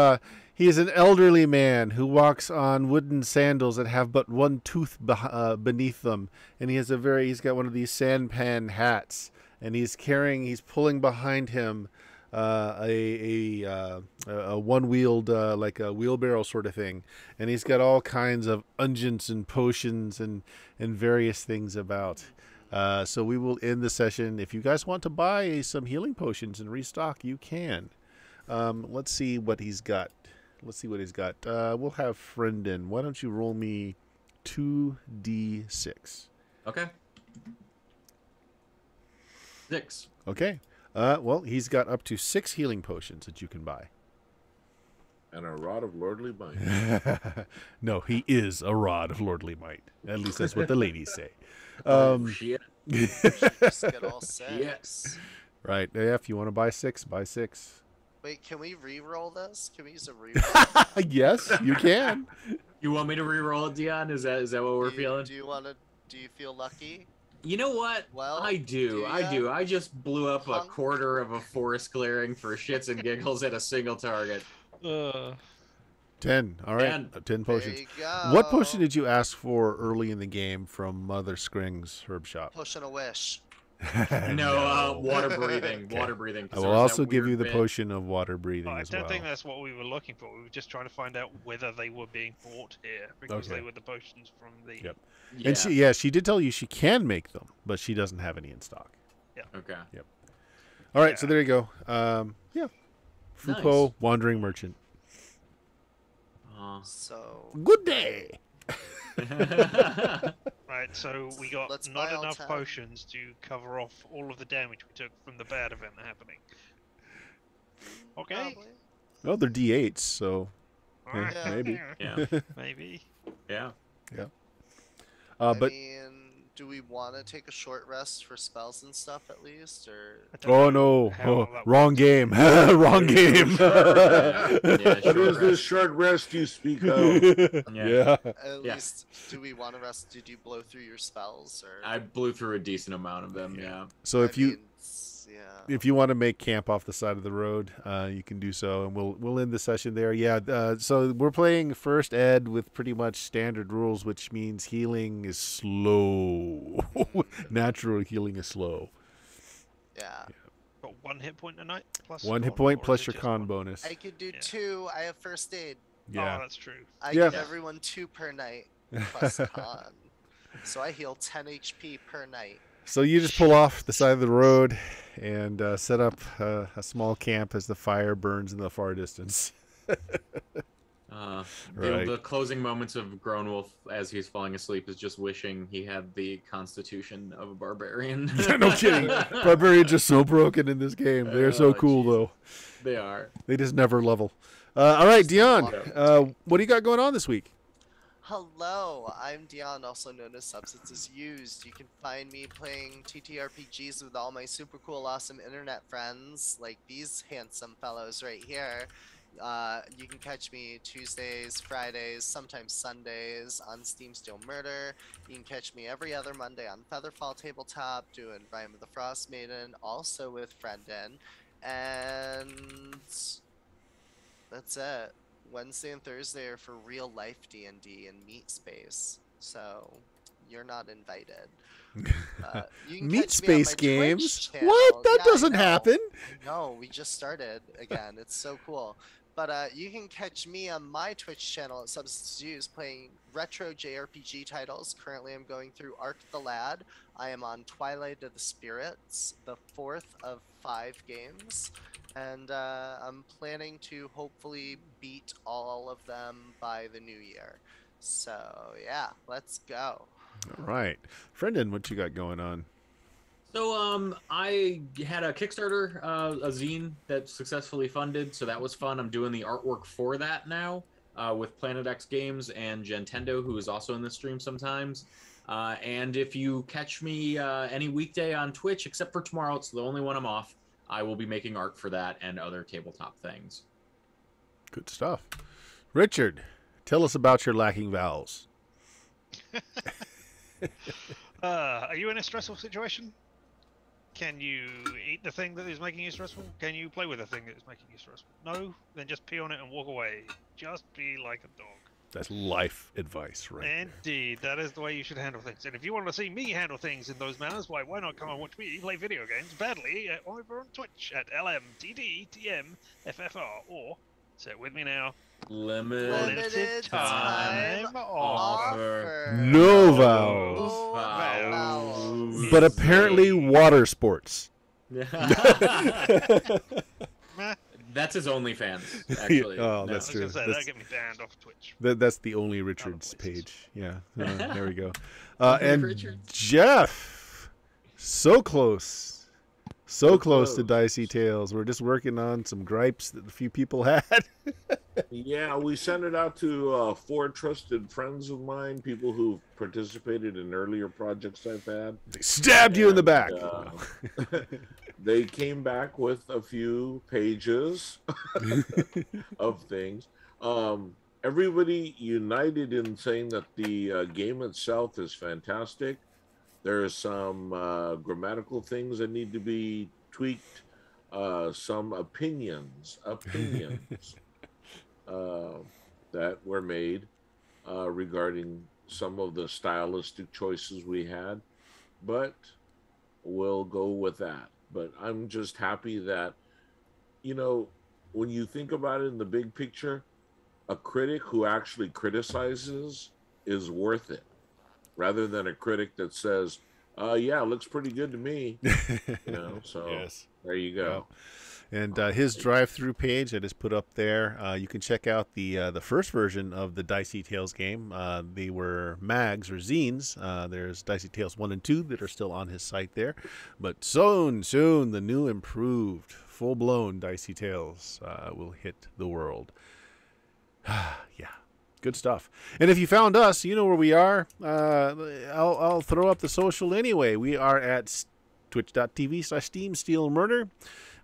an elderly man who walks on wooden sandals that have but one tooth beneath them, and he's got one of these sampan hats, and he's pulling behind him a one-wheeled like a wheelbarrow sort of thing, and he's got all kinds of unguents and potions and various things about. So we will end the session. If you guys want to buy some healing potions and restock, you can. Let's see what he's got. We'll have Friendon. Why don't you roll me 2d6? Okay. 6. Okay. Well, he's got up to 6 healing potions that you can buy. And a rod of lordly might. No, he is a rod of lordly might. At least that's what the ladies say. Oh, shit. Just get all 6. Yes. Right. Yeah, if you want to buy 6, buy 6. Wait, can we re-roll this? Can we use a re-roll? Yes, you can. You want me to re-roll it, Dion? Is that what we're feeling? Do you feel lucky? You know what? Well, I do. I ya? do. I just blew up a Punk. quarter of a forest clearing for shits and giggles at a single target. 10. All right. 10. 10 potions. There you go. What potion did you ask for early in the game from Mother Scring's herb shop? Potion of wish. No, water breathing. Okay. Water breathing. 'cause I there will was that also give weird you the bit. potion of water breathing I as don't well. think that's what we were looking for. We were just trying to find out whether they were being bought here because Okay. they were the potions from the. Yep. Yeah. And she did tell you she can make them, but she doesn't have any in stock. Okay. All right, so Yeah. there you go. Yeah. Foucault, wandering merchant. So Good day. Right, so we got Let's not buy all enough 10. potions to cover off all of the damage we took from the bad event happening. Okay. probably. Well, they're D8s, so Alright. Yeah. maybe. Yeah. Maybe. Yeah. But I mean, do we want to take a short rest for spells and stuff at least, or? I don't oh know no, how oh, that wrong works. game, wrong game. Yeah, What short is this rest. short rest you speak of? Yeah. At Yeah. least, do we want to rest? Did you blow through your spells, or? I blew through a decent amount of them. Yeah. So if you yeah. if you want to make camp off the side of the road, you can do so, and we'll end the session there. Yeah. So we're playing first ed with pretty much standard rules, which means healing is slow. Natural healing is slow. Yeah. Got 1 hit point a night plus. 1 hit con, point or plus is it your just con 1? bonus. I could do Yeah. 2. I have first aid. Yeah. Oh, that's true. I Yeah. give everyone 2 per night plus con. So I heal 10 HP per night. So you just pull off the side of the road and set up a small camp as the fire burns in the far distance. Right. The closing moments of Grown Wolf as he's falling asleep is just wishing he had the constitution of a barbarian. No kidding. Barbarians are so broken in this game. They're so Oh, cool, jeez. though. They are. They just never level. All right, Dion, water. what do you got going on this week? Hello, I'm Dion, also known as Substances Used. You can find me playing TTRPGs with all my super cool, awesome internet friends, like these handsome fellows right here. You can catch me Tuesdays, Fridays, sometimes Sundays on Steam Steel Murder. You can catch me every other Monday on Featherfall Tabletop, doing Rhyme of the Frost Maiden, also with Friendin. And that's it. Wednesday and Thursday are for real life D&D and Meat Space, so you're not invited. You can Meat catch me on Space my games? Twitch channel. What? That Yeah, I doesn't know. happen. No, we just started again. It's so cool. But you can catch me on my Twitch channel at Substance Use playing retro JRPG titles. Currently, I'm going through Arc the Lad. I am on Twilight of the Spirits, the 4th of 5 games. And I'm planning to hopefully beat all of them by the new year. So, yeah, let's go. All right. Friendin, what you got going on? So I had a Kickstarter, a zine that successfully funded, so that was fun. I'm doing the artwork for that now with Planet X Games and Gentendo, who is also in the stream sometimes. And if you catch me any weekday on Twitch, except for tomorrow, it's the only one I'm off, I will be making art for that and other tabletop things. Good stuff. Richard, tell us about your lacking vowels. Are you in a stressful situation? Can you eat the thing that is making you stressful? Can you play with the thing that is making you stressful? No? Then just pee on it and walk away. Just be like a dog. That's life advice, right? there. Indeed, that is the way you should handle things. And if you want to see me handle things in those manners, why not come and watch me play video games badly over on Twitch at LMTDTMFFR, or, say it with me now, Limited time offer. No vowels. Oh, vowels. But apparently water sports. Meh. That's his OnlyFans, actually. Oh, I that's was going true. to say, That's- that'll get me banned off Twitch. That's the only Richards places. page. Yeah, there we go. Only And Richards. Jeff, so close. So close to close. Dicey Tales. We're just working on some gripes that a few people had. Yeah, we sent it out to 4 trusted friends of mine, people who've participated in earlier projects I've had. They stabbed you in the And, back. they came back with a few pages of things. Everybody united in saying that the game itself is fantastic. There are some grammatical things that need to be tweaked. Some opinions uh, that were made regarding some of the stylistic choices we had, but we'll go with that. But I'm just happy that, you know, when you think about it in the big picture, a critic who actually criticizes is worth it rather than a critic that says, yeah, it looks pretty good to me. So Yes. there you Yeah. go. And his drive-through page I just put up there. You can check out the first version of the Dicey Tales game. They were mags or zines. There's Dicey Tales 1 and 2 that are still on his site there. But soon, the new improved, full-blown Dicey Tales will hit the world. Yeah. Good stuff. And if you found us, you know where we are. I'll throw up the social anyway. We are at twitch.tv/Steam Steel Murder.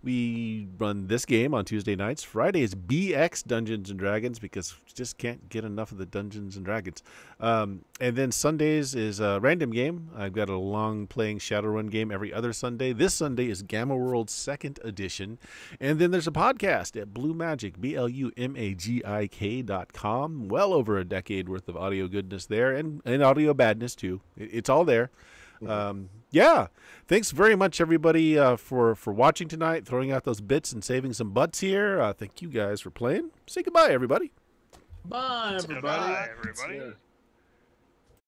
We run this game on Tuesday nights. Friday is BX Dungeons and Dragons because we just can't get enough of the Dungeons and Dragons. And then Sundays is a random game. I've got a long playing Shadowrun game every other Sunday. This Sunday is Gamma World 2nd Edition. And then there's a podcast at Blue Magic, BLUMAGIK.com. Well over a decade worth of audio goodness there and audio badness too. It's all there. Yeah, thanks very much, everybody, for watching tonight, throwing out those bits and saving some butts here. Thank you guys for playing. Say goodbye, everybody. Bye, everybody. Goodbye, everybody.